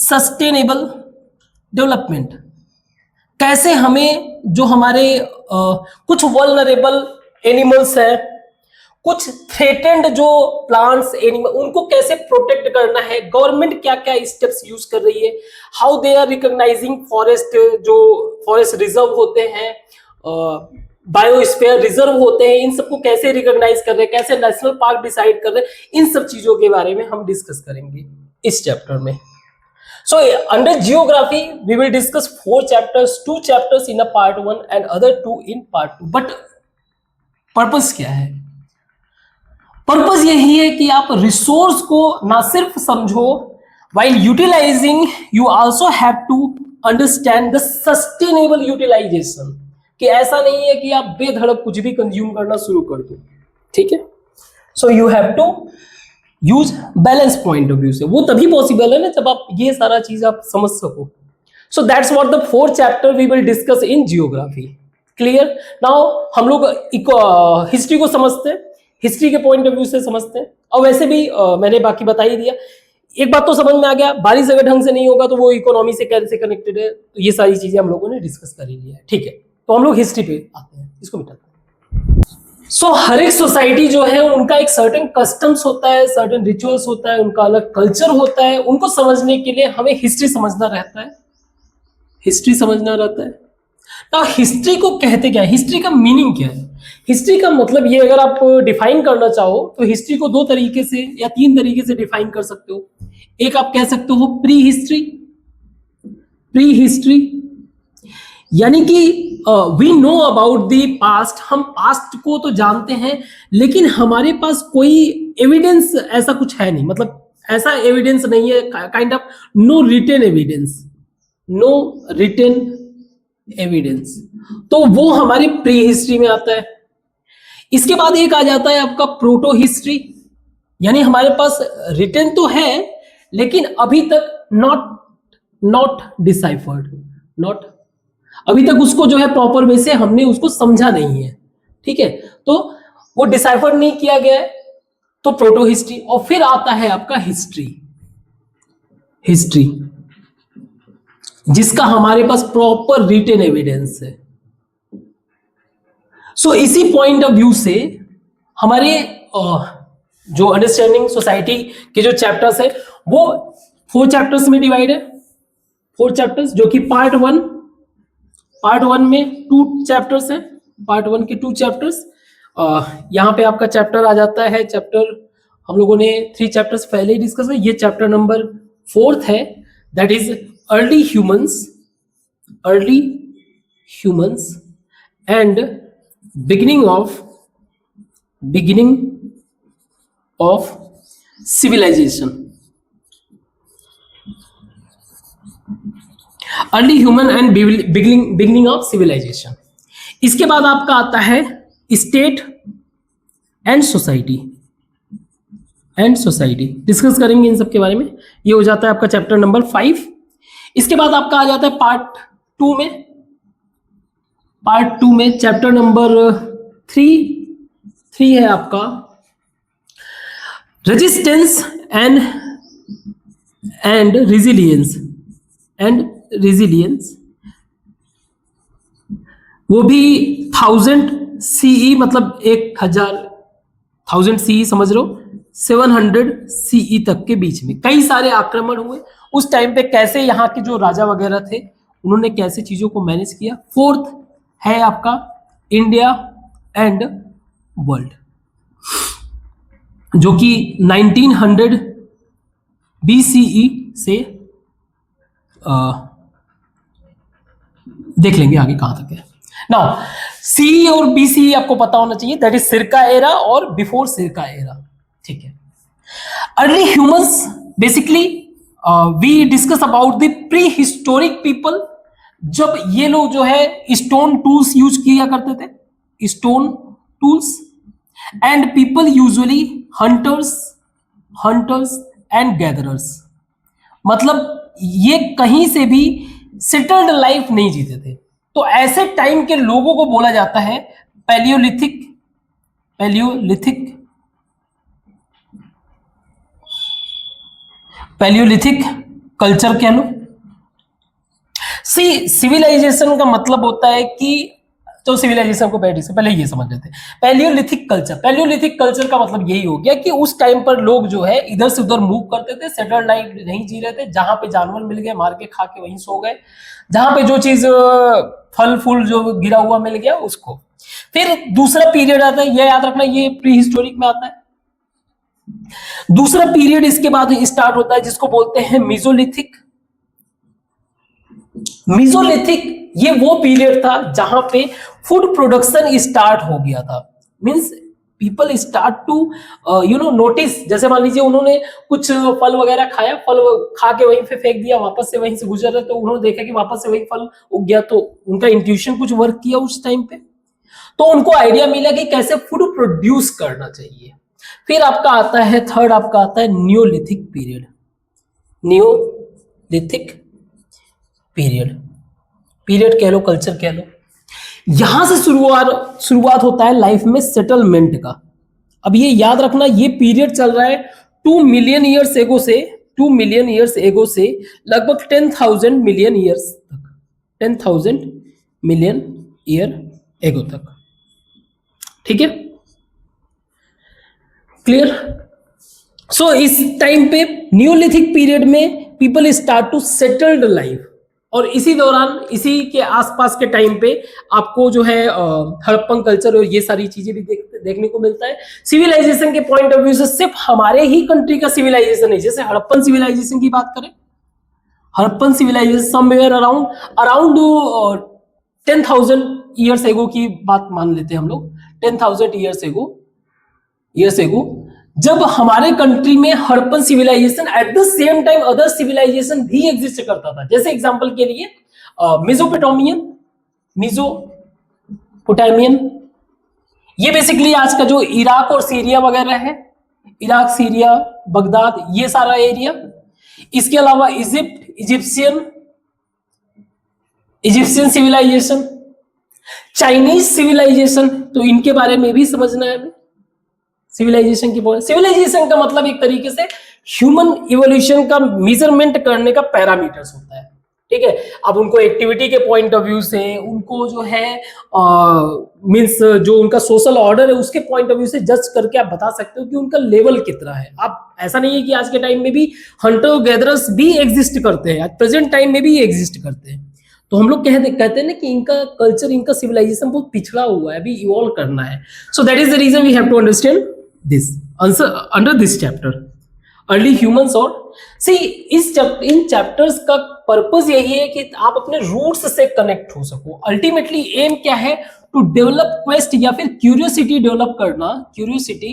sustainable development. कैसे हमें जो हमारे कुछ वल्नरेबल एनिमल्स हैं, कुछ थ्रेटेंड जो प्लांट्स एनिमल, उनको कैसे प्रोटेक्ट करना है, गवर्नमेंट क्या क्या स्टेप्स यूज कर रही है, how they are recognising forest, जो फॉरेस्ट रिजर्व होते हैं, बायोस्फीयर रिजर्व होते हैं, इन सबको कैसे रिकॉग्नाइज कर रहे हैं, कैसे नेशनल पार्क डिसाइड कर रहे हैं, इन सब चीजों के बारे में हम डिस्कस करेंगे इस चैप्टर में। So under geography we will discuss 4 chapters, 2 chapters in a part 1 and other 2 in part 2. But purpose क्या है? Purpose यही है कि आप रिसोर्स को ना सिर्फ समझो, while utilizing you also have to understand the sustainable utilization. कि ऐसा नहीं है कि आप बेधड़क कुछ भी कंज्यूम करना शुरू कर दो, ठीक है? So you have to use balance point of view से, वो तभी पॉसिबल है ना जब आप ये सारा चीज आप समझ सको। So that's what the 4th chapter we will discuss in geography. Clear? Now हम लोग हिस्ट्री को समझते हैं, हिस्ट्री के पॉइंट ऑफ व्यू से समझते हैं। और वैसे भी मैंने बाकी बता ही दिया। एक बात तो समझ में आ गया, बारिश अगर ढंग से नहीं होगा तो वो इकोनॉमी से कैसे कनेक्टेड है, तो ये सारी चीजें हम लोगों ने डिस्कस कर ही लिया है, ठीक है? तो हम लोग हिस्ट्री पे आते हैं, इसको मिटाते हैं। सो हर एक सोसाइटी जो है उनका एक सर्टेन कस्टम्स होता है, सर्टेन रिचुअल्स होता है, उनका अलग कल्चर होता है। उनको समझने के लिए हमें हिस्ट्री समझना रहता है, ना हिस्ट्री को कहते क्या है, हिस्ट्री का मीनिंग क्या है? हिस्ट्री का मतलब ये, अगर आप डिफाइन करना चाहो तो हिस्ट्री को 2 तरीके से या 3 तरीके से डिफाइन कर सकते हो। एक आप कह सकते हो प्री हिस्ट्री, यानी कि we know about the past, हम पास्ट को तो जानते हैं लेकिन हमारे पास कोई एविडेंस ऐसा कुछ है नहीं, मतलब ऐसा एविडेंस नहीं है, kind of no written evidence, no written evidence. तो वो हमारी प्री हिस्ट्री में आता है। इसके बाद एक आ जाता है आपका प्रोटो हिस्ट्री, यानी हमारे पास रिटन तो है लेकिन अभी तक नॉट डिसाइफर्ड, नॉट, अभी तक उसको जो है प्रॉपर वे से हमने उसको समझा नहीं है, ठीक है, तो वो डिसाइफर नहीं किया गया है, तो प्रोटो हिस्ट्री। और फिर आता है आपका हिस्ट्री, हिस्ट्री जिसका हमारे पास प्रॉपर रिटन एविडेंस है। सो इसी पॉइंट ऑफ व्यू से हमारे जो अंडरस्टैंडिंग सोसाइटी के जो चैप्टर्स है वो 4 चैप्टर्स में डिवाइड है, 4 चैप्टर्स, जो कि पार्ट वन में 2 चैप्टर्स हैं, पार्ट 1 के 2 चैप्टर्स। यहाँ पे आपका चैप्टर आ जाता है, चैप्टर हम लोगों ने 3 चैप्टर्स पहले ही डिस्कस है, ये चैप्टर नंबर 4 है, that is early humans and beginning of civilisation, early human and beginning of civilisation. इसके बाद आपका आता है स्टेट एंड सोसाइटी, डिस्कस करेंगे इन सब के बारे में, ये हो जाता है आपका चैप्टर नंबर 5। इसके बाद आपका आ जाता है पार्ट 2 में चैप्टर नंबर 3 है आपका रेजिस्टेंस एंड रिजिलियंस, वो भी 1000 CE, मतलब 1000 CE समझ लो, 700 CE तक के बीच में कई सारे आक्रमण हुए उस टाइम पे, कैसे यहाँ के जो राजा वगैरह थे उन्होंने कैसे चीजों को मैनेज किया। 4th है आपका इंडिया एंड वर्ल्ड, जो कि 1900 BCE से देख लेंगे आगे कहां तक है। नाउ CE और BCE आपको पता होना चाहिए, दैट इज सिरका एरा और बिफोर सिरका एरा, ठीक है। Early humans, basically we discuss about the prehistoric people, जब ये लोग जो है स्टोन टूल्स यूज किया करते थे, stone tools, and people usually hunters and gatherers, मतलब ये कहीं से भी सेटल्ड लाइफ नहीं जीते थे, तो ऐसे टाइम के लोगों को बोला जाता है पैलियोलिथिक कल्चर कह लो। सिविलाइजेशन का मतलब होता है कि, तो सिविलाइजेशन को पहले ये समझ लेते हैं। पैलियोलिथिक कल्चर का मतलब यही हो गया कि उस टाइम पर लोग जो है इधर से उधर मूव करते थे, सेटल्ड लाइफ नहीं जी रहे थे, जहां पे जानवर मिल गए मार के खा के वहीं सो गए, जहां पे जो चीज फल फूल जो गिरा हुआ मिल गया उसको। फिर दूसरा पीरियड आता है, यह याद रखना, ये प्री हिस्टोरिक में आता है। दूसरा पीरियड इसके बाद स्टार्ट होता है जिसको बोलते हैं मीजोलिथिक। ये वो पीरियड था जहां पे फूड प्रोडक्शन स्टार्ट हो गया था, means people start to notice, जैसे मान लीजिए उन्होंने कुछ फल वगैरह खाया, फल खा के वहीं पे फेंक दिया, वापस से वहीं से गुजर रहे तो उन्होंने देखा कि वापस से वही फल उग गया, तो उनका इंट्यूशन कुछ वर्क किया उस टाइम पे, तो उनको आइडिया मिला कि कैसे फूड प्रोड्यूस करना चाहिए। फिर आपका आता है थर्ड, आपका आता है नियोलिथिक पीरियड कह लो, कल्चर कह लो। यहां से शुरुआत होता है लाइफ में सेटलमेंट का। अब ये याद रखना, ये पीरियड चल रहा है 2 मिलियन ईयर्स एगो से लगभग 10,000 मिलियन ईयर्स तक, 10,000 मिलियन ईयर एगो तक, ठीक है, क्लियर। सो इस टाइम पे न्यूलिथिक पीरियड में people start to settled life, और इसी दौरान, इसी के आसपास के टाइम पे आपको जो है हड़प्पन कल्चर और ये सारी चीजें भी देखने को मिलता है। सिविलाइजेशन के पॉइंट ऑफ व्यू से सिर्फ हमारे ही कंट्री का सिविलाइजेशन है, जैसे हड़प्पन सिविलाइजेशन की बात करें, Harappan civilisation somewhere around 10,000 years ago की बात मान लेते हैं हम लोग, 10,000 ईयर्स एगो जब हमारे कंट्री में Harappan civilisation at the same time other civilisation भी एग्जिस्ट करता था। जैसे एग्जांपल के लिए मेसोपोटामियन, ये बेसिकली आज का जो इराक और सीरिया वगैरह है, इराक, सीरिया, बगदाद, ये सारा एरिया। इसके अलावा इजिप्शियन सिविलाइजेशन, चाइनीज सिविलाइजेशन, तो इनके बारे में भी समझना है हमें। सिविलाइजेशन का मतलब एक तरीके से ह्यूमन इवोल्यूशन का मेजरमेंट करने का पैरामीटर्स होता है, ठीक है। अब उनको एक्टिविटी के पॉइंट ऑफ व्यू से, उनको जो है मींस जो उनका सोशल ऑर्डर है उसके पॉइंट ऑफ व्यू से जज करके आप बता सकते हो कि उनका लेवल कितना है। आप ऐसा नहीं है कि आज के टाइम में भी हंटर गैदरर्स भी एग्जिस्ट करते हैं, आज प्रेजेंट टाइम में भी एग्जिस्ट करते हैं, तो हम लोग कहते हैं ना कि इनका कल्चर, इनका सिविलाइजेशन बहुत पिछड़ा हुआ है, अभी इवॉल्व करना है। So that is the reason we have to understand this answer under this chapter early humans. और सी इन चैप्टर्स का पर्पस यही है कि आप अपने रूट्स से कनेक्ट हो सको। अल्टीमेटली एम क्या है? टू डेवलप क्वेस्ट या फिर क्यूरियोसिटी डेवलप करना, curiosity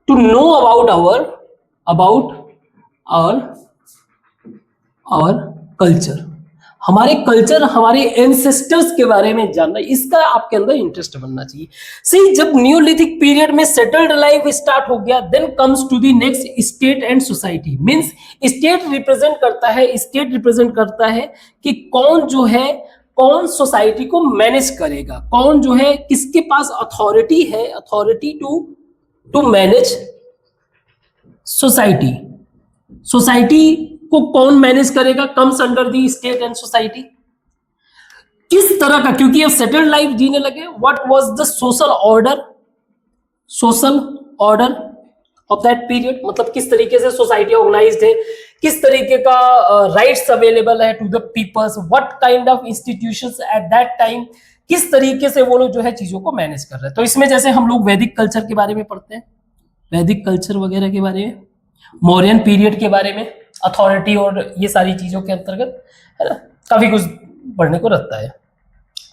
to know about our culture, हमारे कल्चर, हमारे एंसेस्टर्स के बारे में जानना, इसका आपके अंदर इंटरेस्ट बनना चाहिए। सी जब न्यूलिथिक पीरियड में सेटल्ड लाइफ स्टार्ट हो गया, then comes to the next state and society. Means state represent करता है कि कौन जो है, कौन सोसाइटी को मैनेज करेगा, कौन जो है, किसके पास अथॉरिटी है, authority to manage society. Society को कौन मैनेज करेगा? Comes under the state and society. किस तरह का, क्योंकि अब सेटल्ड लाइफ जीने लगे, what was the social order of that period, मतलब किस तरीके से सोसाइटी ऑर्गेनाइज्ड है, किस तरीके का राइट्स अवेलेबल है to the peoples, what kind of institutions at that time, किस तरीके से वो लोग जो है चीजों को मैनेज कर रहे हैं। तो इसमें जैसे हम लोग वैदिक कल्चर के बारे में पढ़ते हैं, वैदिक कल्चर वगैरह के बारे में, मौर्यन पीरियड के बारे में, अथॉरिटी और ये सारी चीजों के अंतर्गत, है ना, काफी कुछ पढ़ने को रहता है।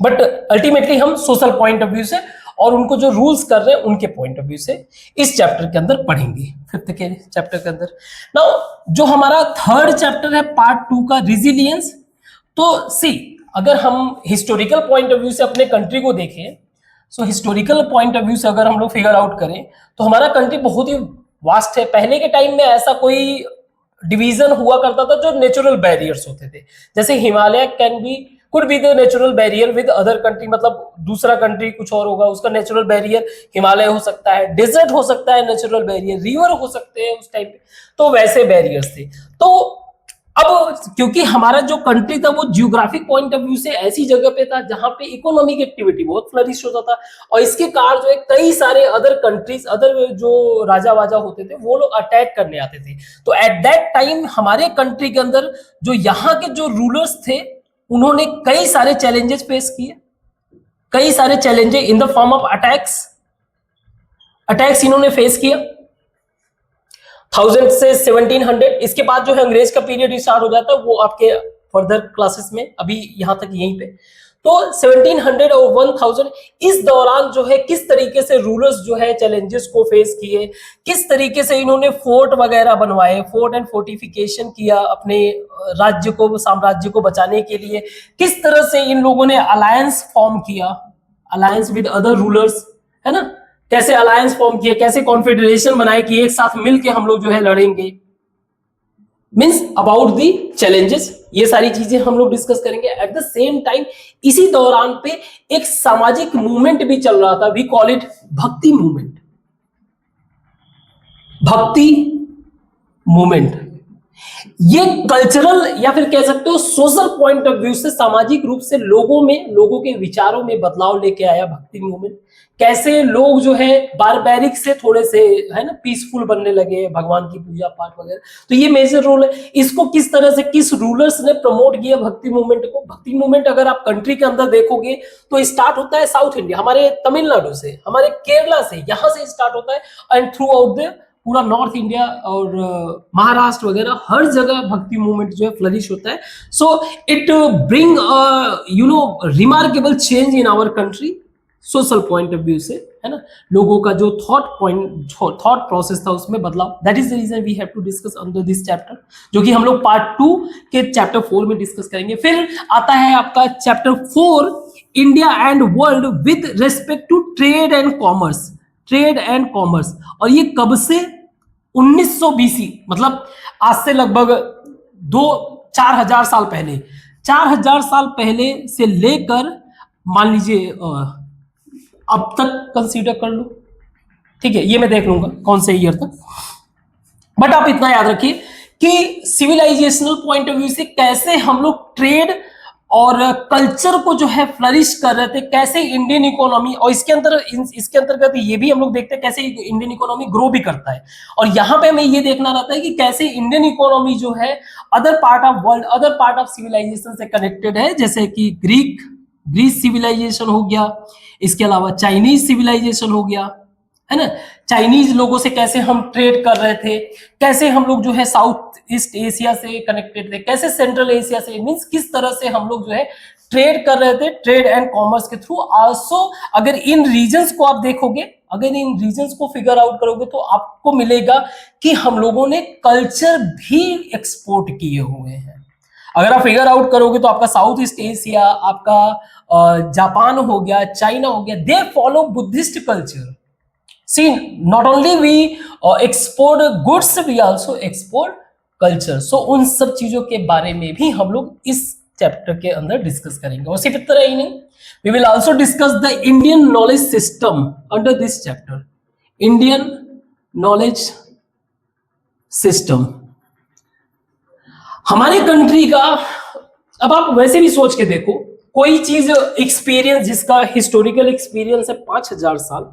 बट अल्टीमेटली हम सोशल पॉइंट ऑफ व्यू से और उनको जो रूल्स कर रहे हैं उनके पॉइंट ऑफ व्यू से इस चैप्टर के अंदर पढ़ेंगे, 5th के चैप्टर के अंदर। नाउ जो हमारा 3rd चैप्टर है पार्ट 2 का, रिजिलियंस। तो सी अगर हम हिस्टोरिकल पॉइंट ऑफ व्यू से अपने कंट्री को देखें, सो हिस्टोरिकल पॉइंट ऑफ व्यू से अगर हम लोग फिगर आउट करें तो हमारा कंट्री बहुत ही वास्ट है। पहले के टाइम में ऐसा कोई डिवीजन हुआ करता था जो नेचुरल बैरियर्स होते थे, जैसे Himalaya could be the natural barrier with other country, मतलब दूसरा कंट्री कुछ और होगा, उसका नेचुरल बैरियर हिमालय हो सकता है, डेजर्ट हो सकता है नेचुरल बैरियर, रिवर हो सकते हैं उस टाइम पे, तो वैसे बैरियर्स थे। तो अब क्योंकि हमारा जो कंट्री था वो जियोग्राफिक पॉइंट ऑफ व्यू से ऐसी जगह पे था जहां पे इकोनॉमिक एक्टिविटी बहुत फ्लरिश होता था, और इसके कारण जो है कई सारे अदर कंट्रीज, अदर जो राजा वाजा होते थे वो लोग अटैक करने आते थे। तो एट दैट टाइम हमारे कंट्री के अंदर जो यहाँ के जो रूलर्स थे उन्होंने कई सारे चैलेंजेस फेस किए, कई सारे challenges in the form of attacks इन्होंने फेस किया 1000 से 1700। इसके बाद जो है अंग्रेज का पीरियड स्टार्ट हो जाता है, वो आपके फर्दर क्लासेस में, अभी यहां तक यहीं पे। तो 1700 और 1000 इस दौरान जो है किस तरीके से रूलर्स जो है चैलेंजेस को फेस किए, किस तरीके से इन्होंने फोर्ट वगैरह बनवाए, फोर्ट एंड फोर्टिफिकेशन किया अपने राज्य को, साम्राज्य को बचाने के लिए, किस तरह से इन लोगों ने अलायंस फॉर्म किया, अलायंस विद अदर रूलर्स, है ना, कैसे अलायंस फॉर्म किए, कैसे कॉन्फेडरेशन बनाए कि एक साथ मिलके हम लोग जो है लड़ेंगे, मींस अबाउट दी चैलेंजेस, ये सारी चीजें हम लोग डिस्कस करेंगे। एट द सेम टाइम इसी दौरान पे एक सामाजिक मूवमेंट भी चल रहा था, वी कॉल इट भक्ति मूवमेंट। भक्ति मूवमेंट ये कल्चरल या फिर कह सकते हो सोशल पॉइंट ऑफ व्यू से सामाजिक रूप से लोगों के विचारों में बदलाव लेके आया भक्ति मूवमेंट। कैसे लोग जो है बारबैरिक से थोड़े से, है ना, पीसफुल बनने लगे, भगवान की पूजा पाठ वगैरह, तो ये मेजर रोल है। इसको किस तरह से किस रूलर्स ने प्रमोट किया भक्ति मूवमेंट को। भक्ति मूवमेंट अगर आप कंट्री के अंदर देखोगे तो स्टार्ट होता है साउथ इंडिया, हमारे तमिलनाडु से, हमारे केरला से, यहां से स्टार्ट होता है एंड थ्रू आउट द पूरा नॉर्थ इंडिया और महाराष्ट्र वगैरह हर जगह भक्ति मूवमेंट जो है फ्लरिश होता है. So it bring remarkable change in our country social point of view से, है ना. लोगों का जो थॉट प्रोसेस था उसमें बदलाव. That is the reason we have to discuss under this chapter, जो कि हम लोग पार्ट 2 के चैप्टर 4 में डिस्कस करेंगे. फिर आता है आपका chapter 4, India and world with respect to trade and commerce. Trade and commerce, और ये कब से? 1900 BC, मतलब आज से लगभग 4,000 साल पहले. 4,000 साल पहले से लेकर मान लीजिए अब तक कंसीडर कर लो, ठीक है, ये मैं देख लूंगा कौन से ईयर तक. बट आप इतना याद रखिए कि सिविलाइजेशनल पॉइंट ऑफ व्यू से कैसे हम लोग ट्रेड और कल्चर को जो है फ्लरिश कर रहे थे, कैसे इंडियन इकोनॉमी, और इसके अंतर्गत ये भी हम लोग देखते हैं कैसे इंडियन इकोनॉमी ग्रो भी करता है. और यहाँ पे हमें ये देखना रहता है कि कैसे इंडियन इकोनॉमी जो है other part of world, other part of civilisation से कनेक्टेड है, जैसे कि ग्रीस सिविलाइजेशन हो गया, इसके अलावा चाइनीज सिविलाइजेशन हो गया, है ना. चाइनीज लोगों से कैसे हम ट्रेड कर रहे थे, कैसे हम लोग जो है साउथ ईस्ट एशिया से कनेक्टेड थे, कैसे सेंट्रल एशिया से, मींस किस तरह से हम लोग जो है ट्रेड कर रहे थे, ट्रेड एंड कॉमर्स के थ्रू. आल्सो अगर इन रीजन्स को आप देखोगे, अगर इन रीजन्स को फिगर आउट करोगे तो आपको मिलेगा कि हम लोगों ने कल्चर भी एक्सपोर्ट किए हुए हैं. अगर आप फिगर आउट करोगे तो आपका साउथ ईस्ट एशिया, आपका जापान हो गया, चाइना हो गया, they follow Buddhist culture. See, not only we export goods, we also export culture. So उन सब चीजों के बारे में भी हम लोग इस चैप्टर के अंदर डिस्कस करेंगे. और सिर्फ इतना ही नहीं, we will also discuss the Indian knowledge system under this chapter. Indian knowledge system. हमारे कंट्री का, अब आप वैसे भी सोच के देखो, कोई चीज एक्सपीरियंस जिसका हिस्टोरिकल एक्सपीरियंस है 5,000 साल,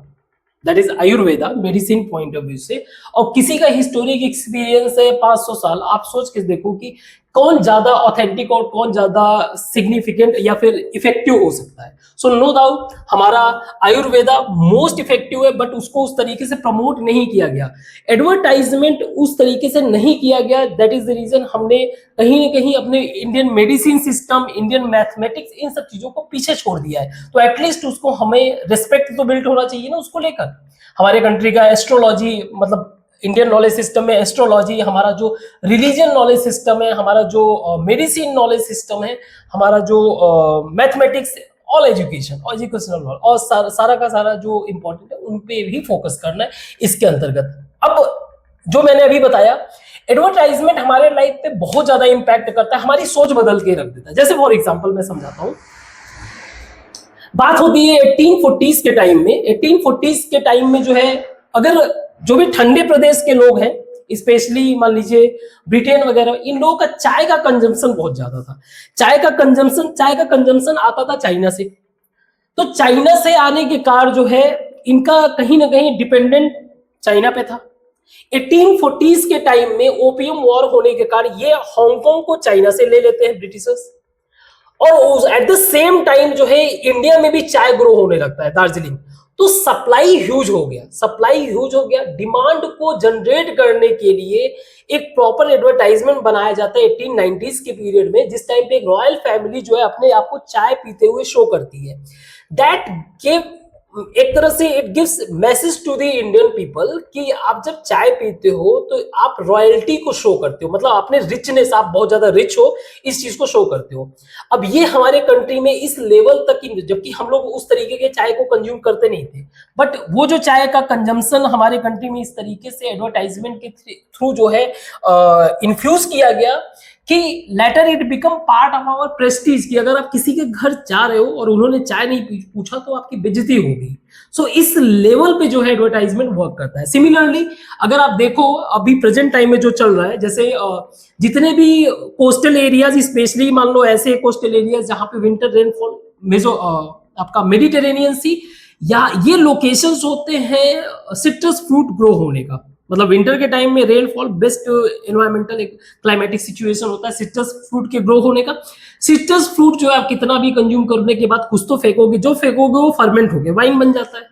that is Ayurveda medicine point of view से, और किसी का हिस्टोरिक एक्सपीरियंस है 500 साल, आप सोच के देखो कि कौन ज्यादा ऑथेंटिक और कौन ज्यादा सिग्निफिकेंट या फिर इफेक्टिव हो सकता है. सो नो डाउट हमारा आयुर्वेदा मोस्ट इफेक्टिव है, बट उसको उस तरीके से प्रमोट नहीं किया गया, एडवर्टाइजमेंट उस तरीके से नहीं किया गया. दैट इज द रीजन हमने कहीं ना कहीं अपने Indian medicine system, Indian mathematics, इन सब चीजों को पीछे छोड़ दिया है. तो एटलीस्ट उसको हमें रिस्पेक्ट तो बिल्ड होना चाहिए ना उसको लेकर. हमारे कंट्री का एस्ट्रोलॉजी, मतलब इंडियन नॉलेज सिस्टम में एस्ट्रोलॉजी, हमारा जो रिलीजियन नॉलेज सिस्टम है, हमारा जो मेडिसिन नॉलेज सिस्टम है, हमारा जो मैथमेटिक्स, ऑल एजुकेशनल नॉलेज, और सारा का सारा जो इंपॉर्टेंट है उन पे भी फोकस करना है इसके अंतर्गत. अब जो मैंने अभी बताया, एडवर्टाइजमेंट हमारे लाइफ पे बहुत ज्यादा इंपैक्ट करता है, हमारी सोच बदल के रख देता है. जैसे फॉर एग्जांपल मैं समझाता हूँ, बात होती है 1840s के टाइम में. 1840s के टाइम में जो है, अगर जो भी ठंडे प्रदेश के लोग हैं, स्पेशली मान लीजिए ब्रिटेन वगैरह, इन लोगों का चाय का कंजम्पशन बहुत ज्यादा था. चाय का कंजम्पशन आता था चाइना से. तो चाइना से आने के कारण जो है इनका कहीं ना कहीं डिपेंडेंट चाइना पे था. 1840s के टाइम में ओपियम वॉर होने के कारण ये हांगकांग को चाइना से ले लेते हैं ब्रिटिशर्स, और एट द सेम टाइम जो है इंडिया में भी चाय ग्रो होने लगता है, दार्जिलिंग. तो सप्लाई ह्यूज हो गया. डिमांड को जनरेट करने के लिए एक प्रॉपर एडवर्टाइजमेंट बनाया जाता है 1890s के पीरियड में, जिस टाइम पे एक रॉयल फैमिली जो है अपने आप को चाय पीते हुए शो करती है. दैट गिव, एक तरह से it gives message to the Indian people कि आप जब चाय पीते हो तो आप रॉयल्टी को शो करते हो, मतलब अपने रिचनेस, आप बहुत ज्यादा रिच हो, इस चीज को शो करते हो. अब ये हमारे कंट्री में इस लेवल तक, जबकि हम लोग उस तरीके के चाय को कंज्यूम करते नहीं थे, बट वो जो चाय का कंजम्पशन हमारे कंट्री में इस तरीके से एडवर्टाइजमेंट के थ्रू जो है इन्फ्यूज किया गया कि later it become part of our prestige, कि अगर आप किसी के घर जा रहे हो और उन्होंने चाय नहीं पूछा तो आपकी बेइज्जती होगी. सो इस लेवल पे जो है एडवर्टाइजमेंट वर्क करता है. सिमिलरली अगर आप देखो अभी प्रेजेंट टाइम में जो चल रहा है, जैसे जितने भी कोस्टल एरियाज, स्पेशली मान लो ऐसे कोस्टल एरियाज जहां पे विंटर रेनफॉल, आपका मेडिटेरेनियन सी, या ये लोकेशंस होते हैं सिट्रस फ्रूट ग्रो होने का. मतलब विंटर के टाइम में rainfall best environmental climatic situation होता है सिट्रस फ्रूट के ग्रो होने का. सिट्रस फ्रूट जो है आप कितना भी कंज्यूम करने के बाद कुछ तो फेंकोगे, जो फेंकोगे वो फर्मेंट हो गया, वाइन बन जाता है.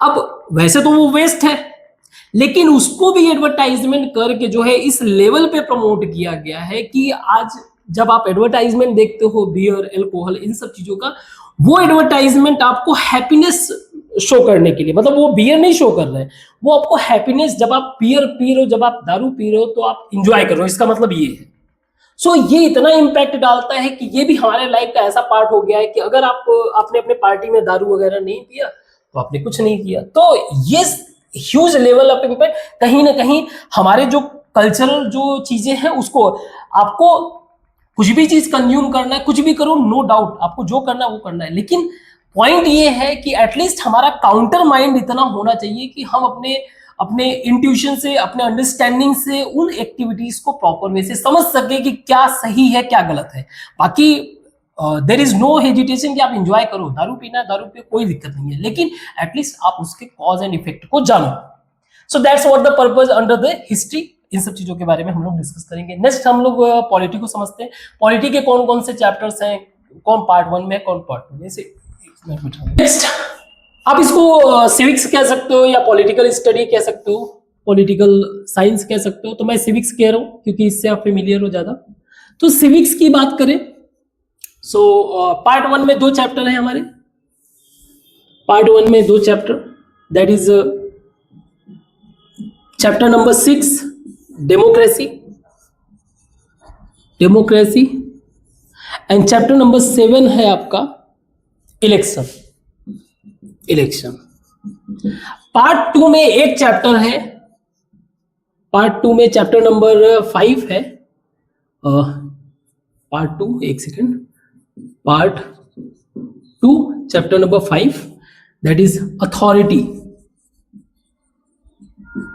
अब वैसे तो वो वेस्ट है, लेकिन उसको भी एडवर्टाइजमेंट करके जो है इस लेवल पे प्रमोट किया गया है कि आज जब आप एडवर्टाइजमेंट देखते हो बियर, अल्कोहल, इन सब चीजों का, वो एडवर्टाइजमेंट आपको हैप्पीनेस शो करने के लिए, मतलब वो बियर नहीं शो कर रहे हैं, वो आपको हैप्पीनेस, जब आप बियर पी रहे हो, जब आप दारू पी रहे हो तो आप इंजॉय कर रहे हो, इसका मतलब ये है। सो ये इतना इम्पैक्ट डालता है कि ये भी हमारे लाइफ का ऐसा पार्ट हो गया है कि अगर आप आपने अपने पार्टी में दारू वगैरह नहीं पिया तो आपने कुछ नहीं किया। तो ये ह्यूज लेवल ऑफ इम्पैक्ट कहीं ना कहीं हमारे जो कल्चरल जो चीजें हैं उसको, आपको कुछ भी चीज कंज्यूम करना है, कुछ भी करो, नो डाउट आपको जो करना है वो करना है, लेकिन पॉइंट ये है कि एटलीस्ट हमारा काउंटर माइंड इतना होना चाहिए कि हम अपने अपने इंट्यूशन से, अपने अंडरस्टैंडिंग से उन एक्टिविटीज को प्रॉपर वे से समझ सके कि क्या सही है क्या गलत है। बाकी देर इज नो हेजिटेशन कि आप इंजॉय करो, दारू पीना दारू पे कोई दिक्कत नहीं है, लेकिन एटलीस्ट आप उसके कॉज एंड इफेक्ट को जानो। So that's what the purpose under the history. इन सब चीजों के बारे में हम लोग डिस्कस करेंगे। नेक्स्ट हम लोग पॉलिटी को समझते हैं। पॉलिटी के कौन कौन से चैप्टर्स हैं, कौन पार्ट 1 में कौन पार्ट 2 में से। नेक्स्ट आप इसको सिविक्स कह सकते हो या पॉलिटिकल स्टडी कह सकते हो, पॉलिटिकल साइंस कह सकते हो, तो मैं सिविक्स कह रहा हूँ क्योंकि इससे आप फेमिलियर हो ज्यादा। तो सिविक्स की बात करें, सो पार्ट 1 में 2 चैप्टर हैं हमारे। पार्ट 1 में 2 chapter, that is chapter number 6 democracy, democracy, and chapter number 7 है आपका इलेक्शन, इलेक्शन। पार्ट 2 में एक चैप्टर है, पार्ट 2 में चैप्टर नंबर 5 है, पार्ट 2, एक second, part 2 chapter number 5 that is authority.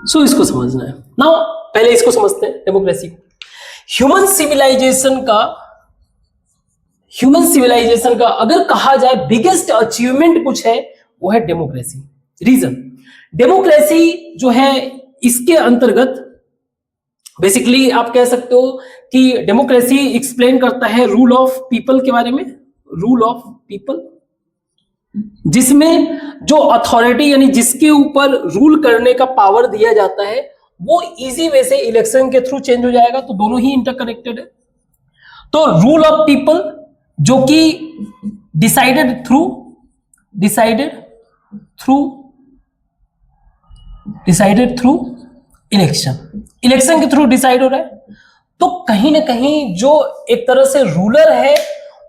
So इसको समझना है। नाउ पहले इसको समझते हैं, डेमोक्रेसी। ह्यूमन सिविलाइजेशन का अगर कहा जाए बिगेस्ट अचीवमेंट कुछ है वो है डेमोक्रेसी। रीजन, डेमोक्रेसी जो है इसके अंतर्गत बेसिकली आप कह सकते हो कि डेमोक्रेसी एक्सप्लेन करता है रूल ऑफ पीपल के बारे में, रूल ऑफ पीपल, जिसमें जो अथॉरिटी यानी जिसके ऊपर रूल करने का पावर दिया जाता है वो इजी वे से इलेक्शन के थ्रू चेंज हो जाएगा। तो दोनों ही इंटरकनेक्टेड है। तो रूल ऑफ पीपल जो कि डिसाइडेड थ्रू इलेक्शन के थ्रू डिसाइड हो रहा है। तो कहीं ना कहीं जो एक तरह से रूलर है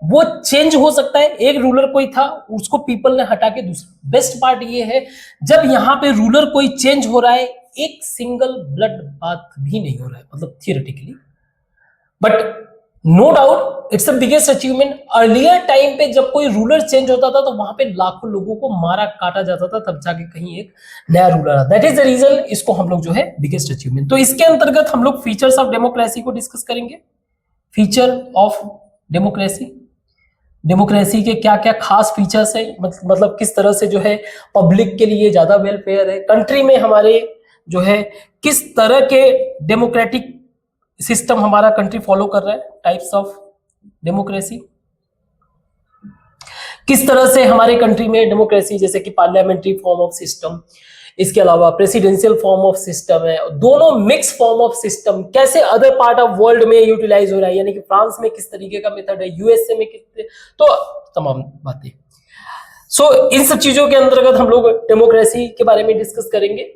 वो चेंज हो सकता है। एक रूलर कोई था उसको पीपल ने हटा के दूसरा। बेस्ट पार्ट ये है जब यहां पे रूलर कोई चेंज हो रहा है, एक सिंगल ब्लड बात भी नहीं हो रहा है, मतलब theoretically, but no doubt it's the biggest achievement. Earlier time पे जब कोई रूलर चेंज होता था तो वहां पे लाखों लोगों को मारा काटा जाता था, तब जाके कहीं एक नया रूलर आता। दैट इज द रीजन इसको हम लोग जो है बिगेस्ट अचीवमेंट। तो इसके अंतर्गत हम लोग फीचर्स ऑफ डेमोक्रेसी को डिस्कस करेंगे। फीचर ऑफ डेमोक्रेसी, डेमोक्रेसी के क्या क्या खास फीचर्स है, मतलब किस तरह से जो है पब्लिक के लिए ज्यादा वेलफेयर है, कंट्री में हमारे जो है किस तरह के डेमोक्रेटिक सिस्टम हमारा कंट्री फॉलो कर रहा है, टाइप्स ऑफ डेमोक्रेसी, किस तरह से हमारे कंट्री में डेमोक्रेसी जैसे कि पार्लियामेंट्री फॉर्म ऑफ सिस्टम, इसके अलावा प्रेसिडेंशियल फॉर्म ऑफ सिस्टम है, दोनों मिक्स फॉर्म ऑफ सिस्टम कैसे अदर पार्ट ऑफ वर्ल्ड में यूटिलाइज हो रहा है, यानी कि फ्रांस में किस तरीके का मेथड है, यूएसए में किस, तो तमाम बातें। सो इन सब चीजों के अंतर्गत हम लोग डेमोक्रेसी के बारे में डिस्कस करेंगे।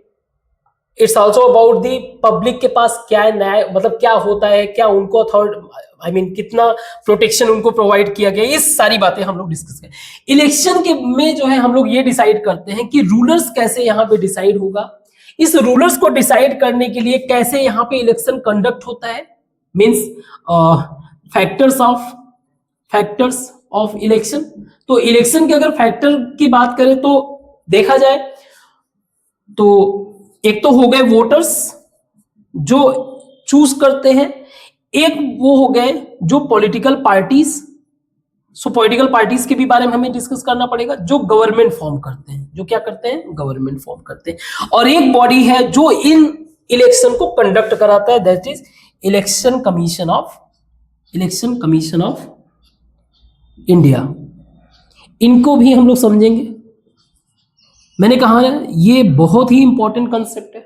It's also about the public के पास क्या न्याय, मतलब क्या होता है, क्या उनको अथॉरिटी कितना प्रोटेक्शन उनको प्रोवाइड किया गया, ये सारी बातें हम लोग डिस्कस करें। इलेक्शन के में जो है हम लोग ये डिसाइड करते हैं कि रूलर्स कैसे यहाँ पे डिसाइड होगा, इस रूलर्स को डिसाइड करने के लिए कैसे यहाँ पे इलेक्शन कंडक्ट होता है, मीन्स फैक्टर्स ऑफ इलेक्शन। तो इलेक्शन के अगर फैक्टर की बात करें तो देखा जाए तो एक तो हो गए वोटर्स जो चूज करते हैं, एक वो हो गए जो पॉलिटिकल पार्टीज। सो पॉलिटिकल पार्टीज के भी बारे में हमें डिस्कस करना पड़ेगा, जो गवर्नमेंट फॉर्म करते हैं, जो क्या करते हैं, गवर्नमेंट फॉर्म करते हैं। और एक बॉडी है जो इन इलेक्शन को कंडक्ट कराता है, that is election commission of India. इनको भी हम लोग समझेंगे। मैंने कहा है ये बहुत ही इंपॉर्टेंट कंसेप्ट है,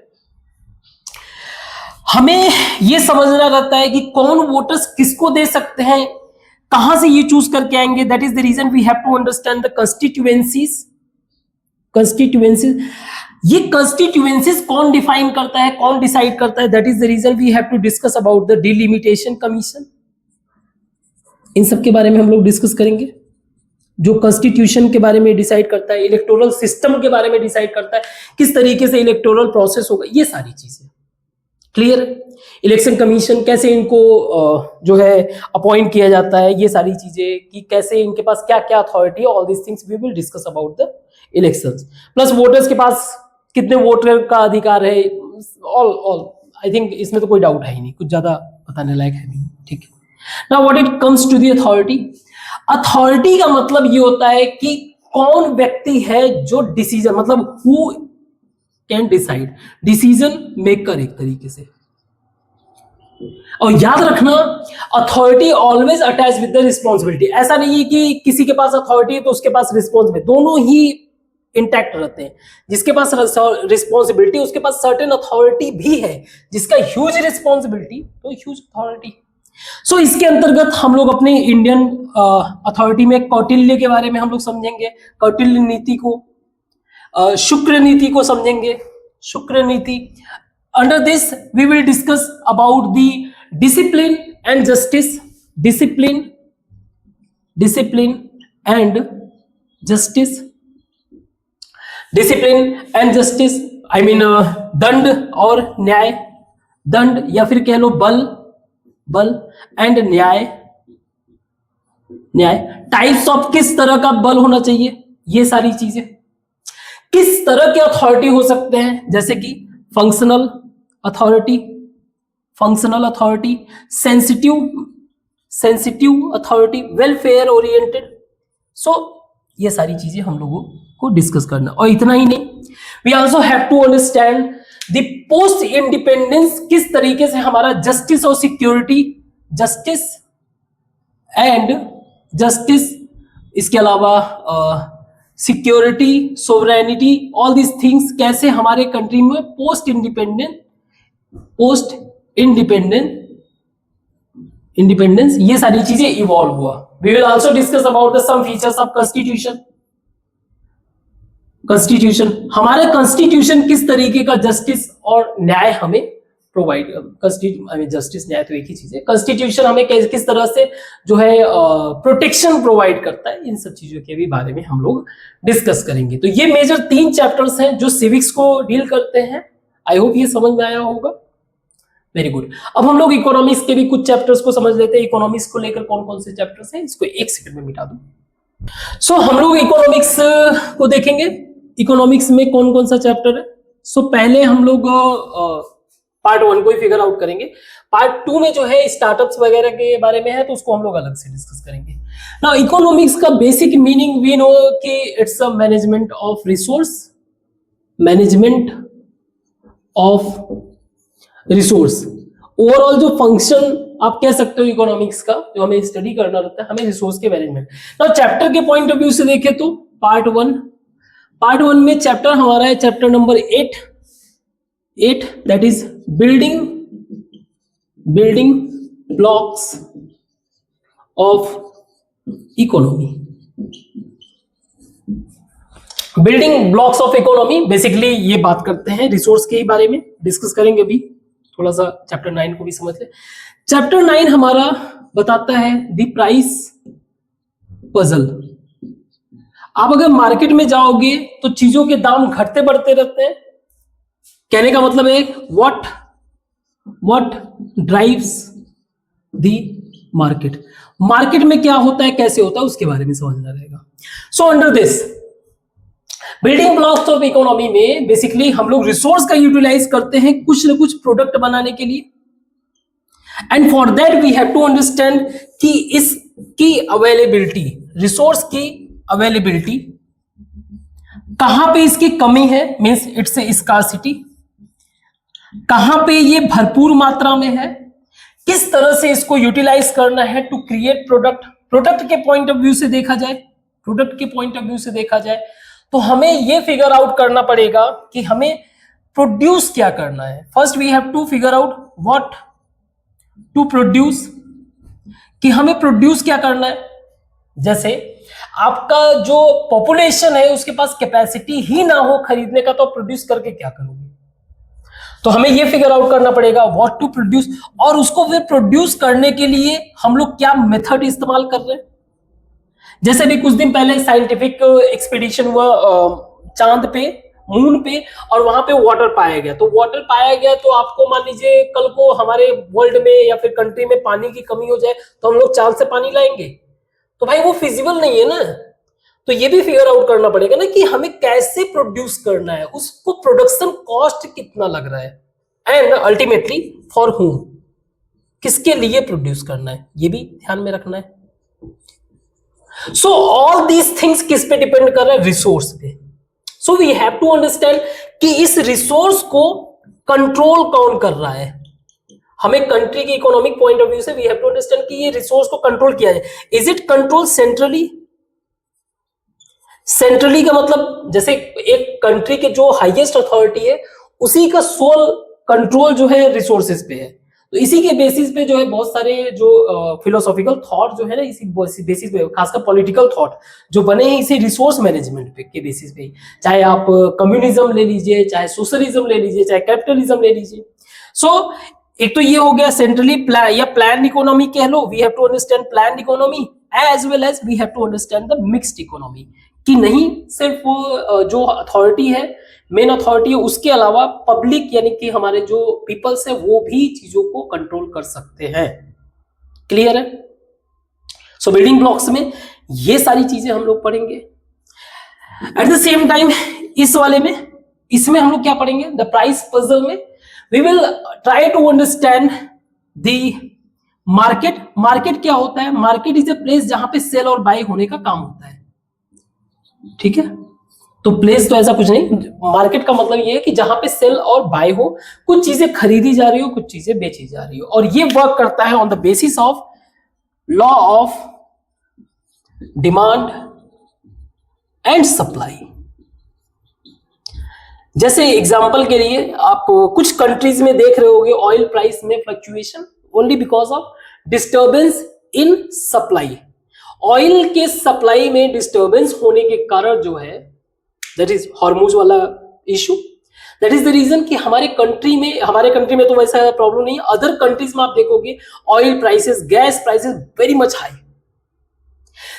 हमें ये समझना रहता है कि कौन वोटर्स किसको दे सकते हैं, कहां से ये चूज करके आएंगे। That is the reason we have to understand the constituencies. ये कंस्टिट्यूएंसीज कौन डिफाइन करता है, कौन डिसाइड करता है, that is the reason we have to discuss about the delimitation commission. इन सब के बारे में हम लोग डिस्कस करेंगे, जो कॉन्स्टिट्यूशन के बारे में डिसाइड करता है, इलेक्टोरल सिस्टम के बारे में डिसाइड करता है, किस तरीके से इलेक्टोरल प्रोसेस होगा, ये सारी चीजें क्लियर। इलेक्शन कमीशन कैसे इनको जो है अपॉइंट किया जाता है, ये सारी चीजें कि कैसे इनके पास क्या क्या authority, all this things we will discuss about the elections. Plus voters के पास कितने वोटर का अधिकार है, ऑल आई थिंक इसमें तो कोई डाउट है ही नहीं, कुछ ज्यादा बताने लायक है नहीं, ठीक है। Now what it comes to the authority. Authority का मतलब ये होता है कि कौन व्यक्ति है जो डिसीजन, मतलब who can decide, decision maker एक तरीके से। और याद रखना, authority always attach with the responsibility. ऐसा नहीं है कि किसी के पास अथॉरिटी है तो उसके पास रिस्पॉन्सिबिलिटी, दोनों ही इंटैक्ट रहते हैं। जिसके पास रिस्पॉन्सिबिलिटी उसके पास सर्टेन अथॉरिटी भी है, जिसका ह्यूज रिस्पॉन्सिबिलिटी तो ह्यूज अथॉरिटी। सो इसके अंतर्गत हम लोग अपने इंडियन अथॉरिटी में कौटिल्य के बारे में हम लोग समझेंगे, कौटिल्य नीति को, शुक्र नीति को समझेंगे, Shukraniti. Under this we will discuss about the discipline and justice, discipline and justice, discipline and justice I mean दंड और न्याय, दंड या फिर कह लो बल एंड न्याय, टाइप्स ऑफ किस तरह का बल होना चाहिए, ये सारी चीजें, किस तरह के अथॉरिटी हो सकते हैं, जैसे कि functional authority, sensitive authority, welfare oriented. So ये सारी चीजें हम लोगों को डिस्कस करना। और इतना ही नहीं, we also have to understand the post independence, किस तरीके से हमारा जस्टिस और सिक्योरिटी, जस्टिस इसके अलावा security, sovereignty, all this things कैसे हमारे कंट्री में पोस्ट इंडिपेंडेंस ये सारी चीजें इवॉल्व हुआ। We will also discuss about the some features of constitution, हमारे कॉन्स्टिट्यूशन किस तरीके का जस्टिस और न्याय हमें प्रोवाइड, जस्टिस न्याय तो एक ही चीज है, कॉन्स्टिट्यूशन हमें किस तरह से जो है प्रोटेक्शन प्रोवाइड करता है, इन सब चीजों के भी बारे में हम लोग डिस्कस करेंगे। तो ये मेजर 3 चैप्टर्स हैं जो सिविक्स को डील करते हैं। आई होप ये समझ में आया होगा। Very good. अब हम लोग इकोनॉमिक्स के भी कुछ चैप्टर्स को समझ लेते हैं। इकोनॉमिक्स को लेकर कौन कौन से चैप्टर्स हैं, इसको 1 सेकंड में मिटा दूं। सो हम लोग इकोनॉमिक्स को देखेंगे। इकोनॉमिक्स में कौन कौन सा चैप्टर है। सो पहले हम लोग पार्ट 1 को ही फिगर आउट करेंगे। पार्ट 2 में जो है स्टार्टअप्स वगैरह के बारे में है, तो उसको हम लोग अलग से डिस्कस करेंगे। नाउ इकोनॉमिक्स का बेसिक मीनिंग वी नो कि it's a management of resource, overall जो फंक्शन आप कह सकते हो इकोनॉमिक्स का, जो हमें स्टडी करना रहता है, हमें रिसोर्स के मैनेजमेंट। नाउ चैप्टर के पॉइंट ऑफ व्यू से देखें तो पार्ट 1 में चैप्टर हमारा है chapter number 8 that is building blocks of economy. Building blocks of economy basically ये बात करते हैं रिसोर्स के ही बारे में, डिस्कस करेंगे अभी। थोड़ा सा चैप्टर 9 को भी समझ ले। चैप्टर 9 हमारा बताता है द प्राइस पजल। आप अगर मार्केट में जाओगे तो चीजों के दाम घटते बढ़ते रहते हैं। कहने का मतलब है व्हाट ड्राइव्स द मार्केट में क्या होता है, कैसे होता है, उसके बारे में समझना रहेगा। So under this building blocks of economy में बेसिकली हम लोग रिसोर्स का यूटिलाइज करते हैं कुछ न कुछ प्रोडक्ट बनाने के लिए। And for that we have to understand कि इसकी अवेलेबिलिटी, रिसोर्स की अवेलेबिलिटी, कहां पे इसकी कमी है, मींस इट्स ए स्कार्सिटी, कहां पे ये भरपूर मात्रा में है, किस तरह से इसको यूटिलाइज करना है टू क्रिएट प्रोडक्ट के पॉइंट ऑफ व्यू से देखा जाए तो हमें ये फिगर आउट करना पड़ेगा कि हमें प्रोड्यूस क्या करना है। First we have to figure out what to produce, कि हमें प्रोड्यूस क्या करना है। जैसे आपका जो पॉपुलेशन है उसके पास कैपेसिटी ही ना हो खरीदने का, तो प्रोड्यूस करके क्या करोगे। तो हमें ये फिगर आउट करना पड़ेगा व्हाट टू प्रोड्यूस, और उसको फिर प्रोड्यूस करने के लिए हम लोग क्या मेथड इस्तेमाल कर रहे हैं। जैसे भी कुछ दिन पहले साइंटिफिक एक्सपीडिशन हुआ चांद पे, मून पे, और वहां पे वाटर पाया गया। तो वाटर पाया गया तो आपको मान लीजिए कल को हमारे वर्ल्ड में या फिर कंट्री में पानी की कमी हो जाए तो हम लोग चांद से पानी लाएंगे, तो भाई वो फिजिबल नहीं है ना। तो ये भी फिगर आउट करना पड़ेगा ना कि हमें कैसे प्रोड्यूस करना है, उसको प्रोडक्शन कॉस्ट कितना लग रहा है, एंड अल्टीमेटली फॉर whom, किसके लिए प्रोड्यूस करना है, ये भी ध्यान में रखना है। सो ऑल दीज थिंग्स किस पे डिपेंड कर रहा है, रिसोर्स पे। So we have to understand कि इस रिसोर्स को कंट्रोल कौन कर रहा है। हमें कंट्री के इकोनॉमिक पॉइंट ऑफ व्यू से वी हैव टू अंडरस्टैंड कि ये रिसोर्स को कंट्रोल किया जाए। Is it control centrally? Centrally का मतलब जैसे एक कंट्री के जो हाईएस्ट अथॉरिटी है उसी का सोल कंट्रोल जो है रिसोर्सेज पे है। तो इसी के बेसिस पे जो है बहुत सारे जो फिलोसॉफिकल थॉट जो है ना, इसी बेसिस पे, खासकर पॉलिटिकल थॉट जो बने हैं इसी रिसोर्स मैनेजमेंट पे के बेसिस पे। चाहे आप कम्युनिज्म ले लीजिए, चाहे सोशलिज्म ले लीजिए, चाहे कैपिटलिज्म ले लीजिए। सो एक तो ये हो गया सेंट्रली प्लान या प्लान इकोनॉमी कह लो। We have to understand plan economy as well as we have to understand the mixed economy, कि नहीं सिर्फ जो अथॉरिटी है, मेन अथॉरिटी है, उसके अलावा पब्लिक यानी कि हमारे जो पीपल्स है वो भी चीजों को कंट्रोल कर सकते हैं। क्लियर है? सो बिल्डिंग ब्लॉक्स में ये सारी चीजें हम लोग पढ़ेंगे। एट द सेम टाइम इस वाले में, इसमें हम लोग क्या पढ़ेंगे, द प्राइस पजल में we will try to understand the market. Market क्या होता है? मार्केट इज ए प्लेस जहां पे सेल और बाय होने का काम होता है। ठीक है, तो प्लेस तो ऐसा कुछ नहीं, मार्केट का मतलब ये है कि जहां पे सेल और बाय हो, कुछ चीजें खरीदी जा रही हो, कुछ चीजें बेची जा रही हो, और ये वर्क करता है on the basis of law of demand and supply. जैसे एग्जांपल के लिए आप कुछ कंट्रीज में देख रहे होंगे ऑयल प्राइस में fluctuation only because of disturbance in supply. Oil के सप्लाई में डिस्टर्बेंस होने के कारण जो है, दैट इज हॉर्मुज वाला issue, that is the reason कि हमारे कंट्री में तो वैसा प्रॉब्लम नहीं है, अदर कंट्रीज में आप देखोगे oil prices, gas prices very much high.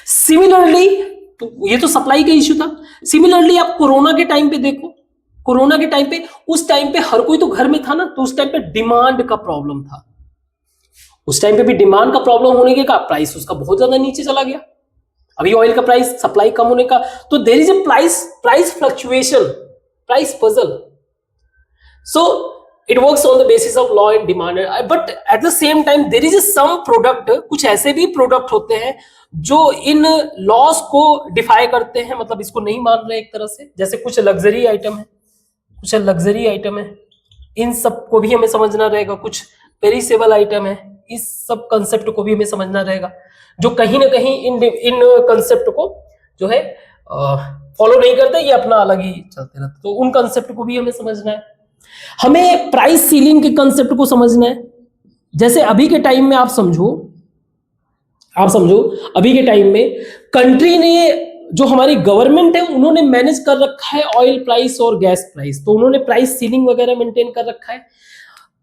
Similarly, तो ये तो सप्लाई का इशू था। सिमिलरली आप कोरोना के टाइम पे देखो, कोरोना के टाइम पे, उस टाइम पे हर कोई तो घर में था ना, तो उस टाइम पे डिमांड का प्रॉब्लम था। उस टाइम पे भी डिमांड का प्रॉब्लम होने के का प्राइस उसका बहुत ज्यादा नीचे चला गया। अभी ऑयल का प्राइस, सप्लाई कम होने का, तो there is a price fluctuation, price puzzle. So it works on the basis of law and demand, but at the same time there is some product, कुछ ऐसे भी प्रोडक्ट होते हैं जो इन लॉस को डिफाई करते हैं, मतलब इसको नहीं मान रहे एक तरह से। जैसे कुछ लग्जरी आइटम है, इन सब को भी हमें समझना रहेगा। कुछ पेरिसेबल आइटम है, इस सब कंसेप्ट को भी हमें समझना रहेगा, जो कहीं ना कहीं इन कंसेप्ट को जो है फॉलो नहीं करते, ये अपना अलग ही चलते रहते, तो उन कंसेप्ट को भी हमें समझना है। हमें प्राइस सीलिंग के कंसेप्ट को समझना है। जैसे अभी के टाइम में आप समझो अभी के टाइम में कंट्री ने, जो हमारी गवर्नमेंट है, उन्होंने मैनेज कर रखा है ऑयल प्राइस और गैस प्राइस, तो उन्होंने प्राइस सीलिंग वगैरह मेंटेन कर रखा है।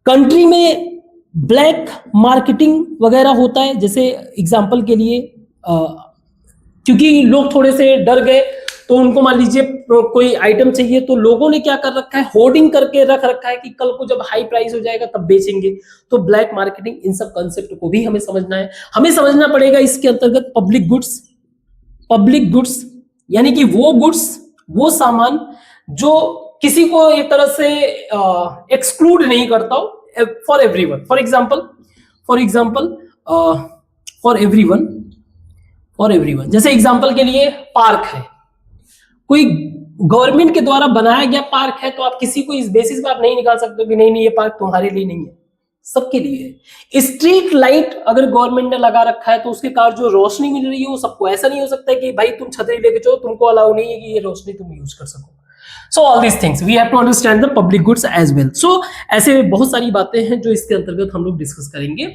कंट्री में ब्लैक मार्केटिंग वगैरह होता है। जैसे एग्जांपल के लिए क्योंकि लोग थोड़े से डर गए, तो उनको मान लीजिए कोई आइटम चाहिए, तो लोगों ने क्या कर रखा है, होर्डिंग करके रख रखा है कि कल को जब हाई प्राइस हो जाएगा तब बेचेंगे। तो ब्लैक मार्केटिंग, इन सब कंसेप्ट को भी हमें समझना है। हमें समझना पड़ेगा इसके अंतर्गत पब्लिक गुड्स यानी कि वो गुड्स, वो सामान जो किसी को एक तरह से एक्सक्लूड नहीं करता हो, फॉर एवरीवन। फॉर एवरीवन जैसे एग्जांपल के लिए पार्क है, कोई गवर्नमेंट के द्वारा बनाया गया पार्क है, तो आप किसी को इस बेसिस पे आप नहीं निकाल सकते कि नहीं ये पार्क तुम्हारे लिए नहीं है, सबके लिए है। स्ट्रीट लाइट अगर गवर्नमेंट ने लगा रखा है, तो उसके कारण जो रोशनी मिल रही है वो सबको, ऐसा नहीं हो सकता है कि भाई तुम छतरी लेके चलो, तुमको अलाउ नहीं है कि ये रोशनी तुम यूज कर सको। So all these things we have to understand the public goods as well. So ऐसे बहुत सारी बातें हैं जो इसके अंतर्गत हम लोग डिस्कस करेंगे.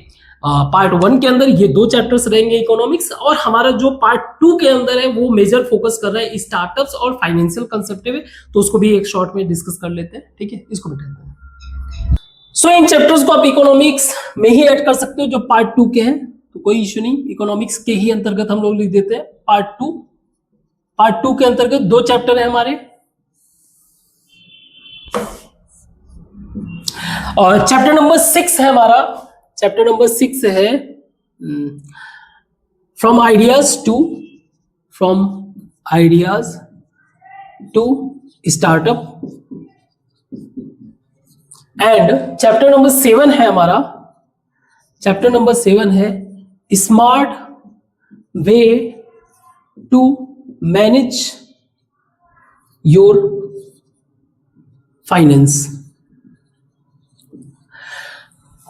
पार्ट 1 के अंदर ये 2 चैप्टर्स रहेंगे इकोनॉमिक्स, और हमारा जो पार्ट 2 के अंदर है वो मेजर फोकस कर रहा है स्टार्टअप्स और फाइनेंशियल कंसेप्ट में, तो उसको भी एक शॉर्ट में डिस्कस कर लेते हैं. ठीक है, इसको भी करते हैं. सो इन चैप्टर्स को आप इकोनॉमिक्स में ही ऐड कर सकते हो जो पार्ट 2 के हैं, तो कोई इश्यू नहीं, इकोनॉमिक्स के ही अंतर्गत हम लोग लिख देते हैं पार्ट 2. पार्ट 2 के अंतर्गत 2 चैप्टर है हमारे, और चैप्टर नंबर 6 है हमारा. चैप्टर नंबर 6 है from ideas to startup, and chapter number 7 है हमारा. चैप्टर नंबर 7 है smart way to manage your finance.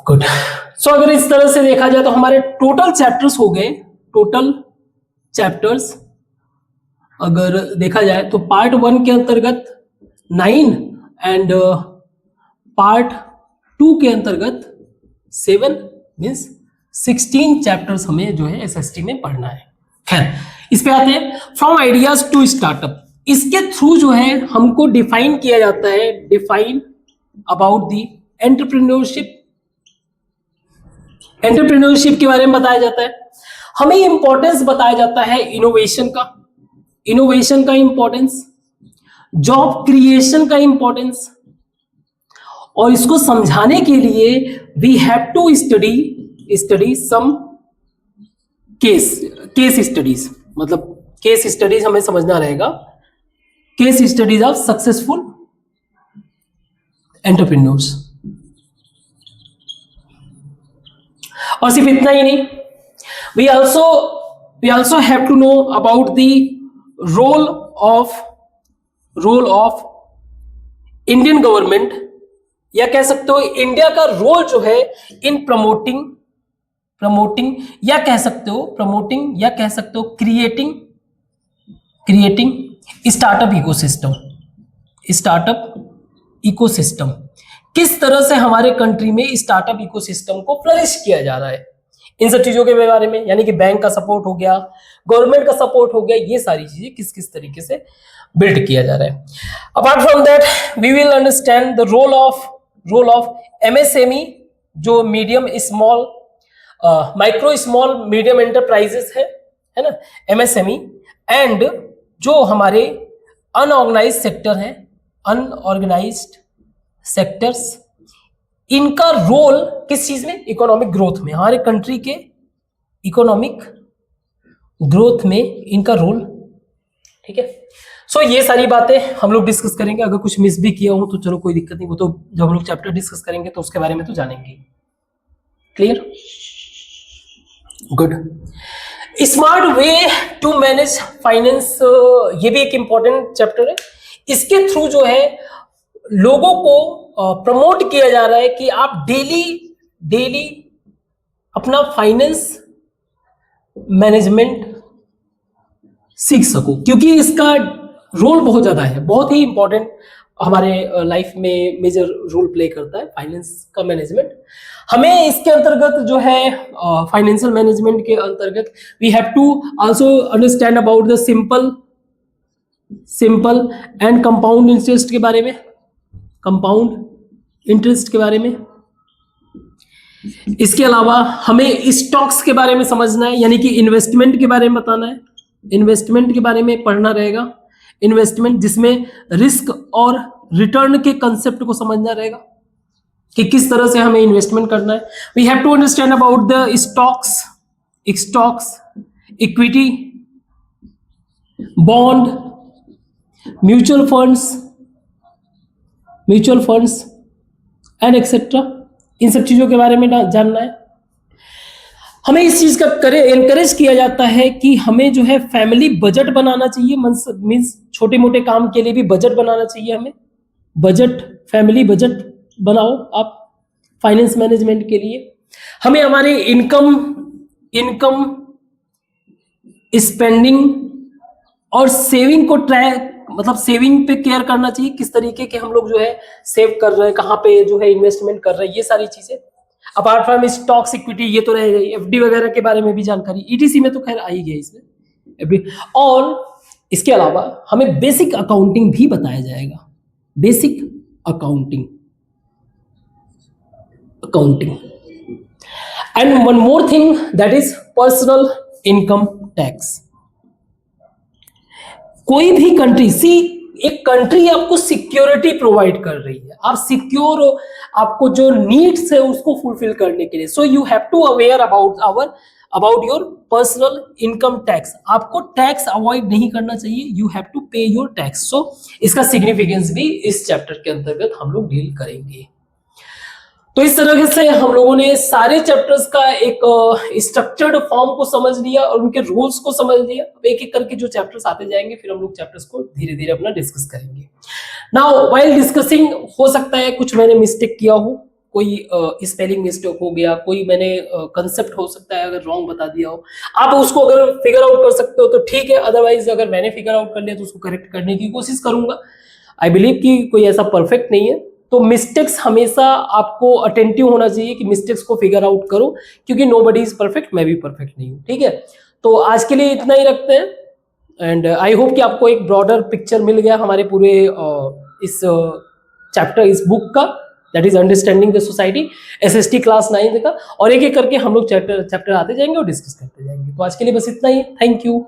Good. So अगर इस तरह से देखा जाए तो हमारे टोटल चैप्टर्स हो गए, टोटल चैप्टर्स अगर देखा जाए तो पार्ट 1 के अंतर्गत 9 एंड पार्ट 2 के अंतर्गत 7 मीन्स 16 चैप्टर्स हमें जो है एसएसटी में पढ़ना है. खैर, इस पे आते हैं. फ्रॉम आइडियाज टू स्टार्टअप, इसके थ्रू जो है हमको डिफाइन किया जाता है, define about the entrepreneurship. Entrepreneurship के बारे में बताया जाता है. हमें इंपॉर्टेंस बताया जाता है इनोवेशन का इंपॉर्टेंस, जॉब क्रिएशन का इंपॉर्टेंस, और इसको समझाने के लिए we have to study some case studies. मतलब केस स्टडीज हमें समझना रहेगा, case studies of successful entrepreneurs. और सिर्फ इतना ही नहीं, we also have to know about the role of Indian government, या कह सकते हो इंडिया का रोल जो है इन प्रमोटिंग या कह सकते हो क्रिएटिंग स्टार्टअप इकोसिस्टम. किस तरह से हमारे कंट्री में स्टार्टअप इकोसिस्टम को फ्लरिश किया जा रहा है, इन सब चीजों के बारे में, यानी कि बैंक का सपोर्ट हो गया, गवर्नमेंट का सपोर्ट हो गया, ये सारी चीजें किस किस तरीके से बिल्ड किया जा रहा है. Apart from that we will understand the role of MSME, जो medium small micro small medium enterprises है ना, एमएसएमई, एंड जो हमारे अनऑर्गेनाइज्ड सेक्टर है, अनऑर्गेनाइज्ड सेक्टर्स, इनका रोल किस चीज में, इकोनॉमिक ग्रोथ में, हमारे कंट्री के इकोनॉमिक ग्रोथ में इनका रोल. ठीक है, सो ये सारी बातें हम लोग डिस्कस करेंगे. अगर कुछ मिस भी किया हो तो चलो कोई दिक्कत नहीं, वो तो जब हम लोग चैप्टर डिस्कस करेंगे तो उसके बारे में तो जानेंगे. Clear? Good. Smart way to manage finance, ये भी एक इंपॉर्टेंट चैप्टर है. इसके थ्रू जो है लोगों को प्रमोट किया जा रहा है कि आप डेली अपना फाइनेंस मैनेजमेंट सीख सको, क्योंकि इसका रोल बहुत ज्यादा है, बहुत ही इंपॉर्टेंट हमारे लाइफ में मेजर रोल प्ले करता है फाइनेंस का मैनेजमेंट. हमें इसके अंतर्गत जो है फाइनेंशियल मैनेजमेंट के अंतर्गत we have to also understand about the simple and compound interest के बारे में, इसके अलावा हमें स्टॉक्स के बारे में समझना है, यानी कि इन्वेस्टमेंट के बारे में बताना है, इन्वेस्टमेंट के बारे में पढ़ना रहेगा. इन्वेस्टमेंट जिसमें रिस्क और रिटर्न के कंसेप्ट को समझना रहेगा कि किस तरह से हमें इन्वेस्टमेंट करना है. We have to understand about the stocks, equity, bond, mutual funds and etcetera. इन सब चीजों के बारे में जानना है. हमें इस चीज का एनकरेज किया जाता है कि हमें जो है फैमिली बजट बनाना चाहिए, मीन्स छोटे मोटे काम के लिए भी बजट बनाना चाहिए. हमें फैमिली बजट बनाओ आप फाइनेंस मैनेजमेंट के लिए. हमें हमारे इनकम स्पेंडिंग और सेविंग को मतलब सेविंग पे केयर करना चाहिए, किस तरीके के हम लोग जो है सेव कर रहे हैं, कहाँ पे जो है इन्वेस्टमेंट कर रहे हैं, ये सारी चीजें। अपार्ट फ्रॉम स्टॉक्स इक्विटी ये तो रह गई, एफडी वगैरह के बारे में भी जानकारी ईटीसी में तो खैर आ ही गया इसमें एफडी। और इसके अलावा हमें बेसिक अकाउंटिंग भी बताया जाएगा, basic accounting and one more thing that is personal income tax. कोई भी कंट्री एक कंट्री आपको सिक्योरिटी प्रोवाइड कर रही है, आप सिक्योर हो, आपको जो नीड्स है उसको फुलफिल करने के लिए। So you have to aware about your personal income tax. आपको टैक्स अवॉइड नहीं करना चाहिए, you have to pay your tax. So इसका सिग्निफिकेंस भी इस चैप्टर के अंतर्गत हम लोग डील करेंगे। तो इस तरह से हम लोगों ने सारे चैप्टर्स का एक स्ट्रक्चर्ड फॉर्म को समझ लिया और उनके रूल्स को समझ लिया। अब एक एक करके जो चैप्टर्स आते जाएंगे फिर हम लोग चैप्टर्स को धीरे धीरे अपना डिस्कस करेंगे। नाउ व्हाइल डिस्कसिंग हो सकता है कुछ मैंने मिस्टेक किया हो, कोई स्पेलिंग मिस्टेक हो गया, कोई मैंने कंसेप्ट हो सकता है अगर रॉन्ग बता दिया हो, आप उसको अगर फिगर आउट कर सकते हो तो ठीक है, अदरवाइज अगर मैंने फिगर आउट कर लिया तो उसको करेक्ट करने की कोशिश करूंगा। आई बिलीव कि कोई ऐसा परफेक्ट नहीं है, तो मिस्टेक्स हमेशा आपको अटेंटिव होना चाहिए कि मिस्टेक्स को फिगर आउट करो, क्योंकि नोबडी इज परफेक्ट, मैं भी परफेक्ट नहीं हूं। ठीक है, तो आज के लिए इतना ही रखते हैं एंड आई होप कि आपको एक ब्रॉडर पिक्चर मिल गया हमारे पूरे इस चैप्टर, इस बुक का, that is understanding the society, SST class 9 का। और एक एक करके हम लोग चैप्टर आते जाएंगे और डिस्कस करते जाएंगे। तो आज के लिए बस इतना ही, थैंक यू।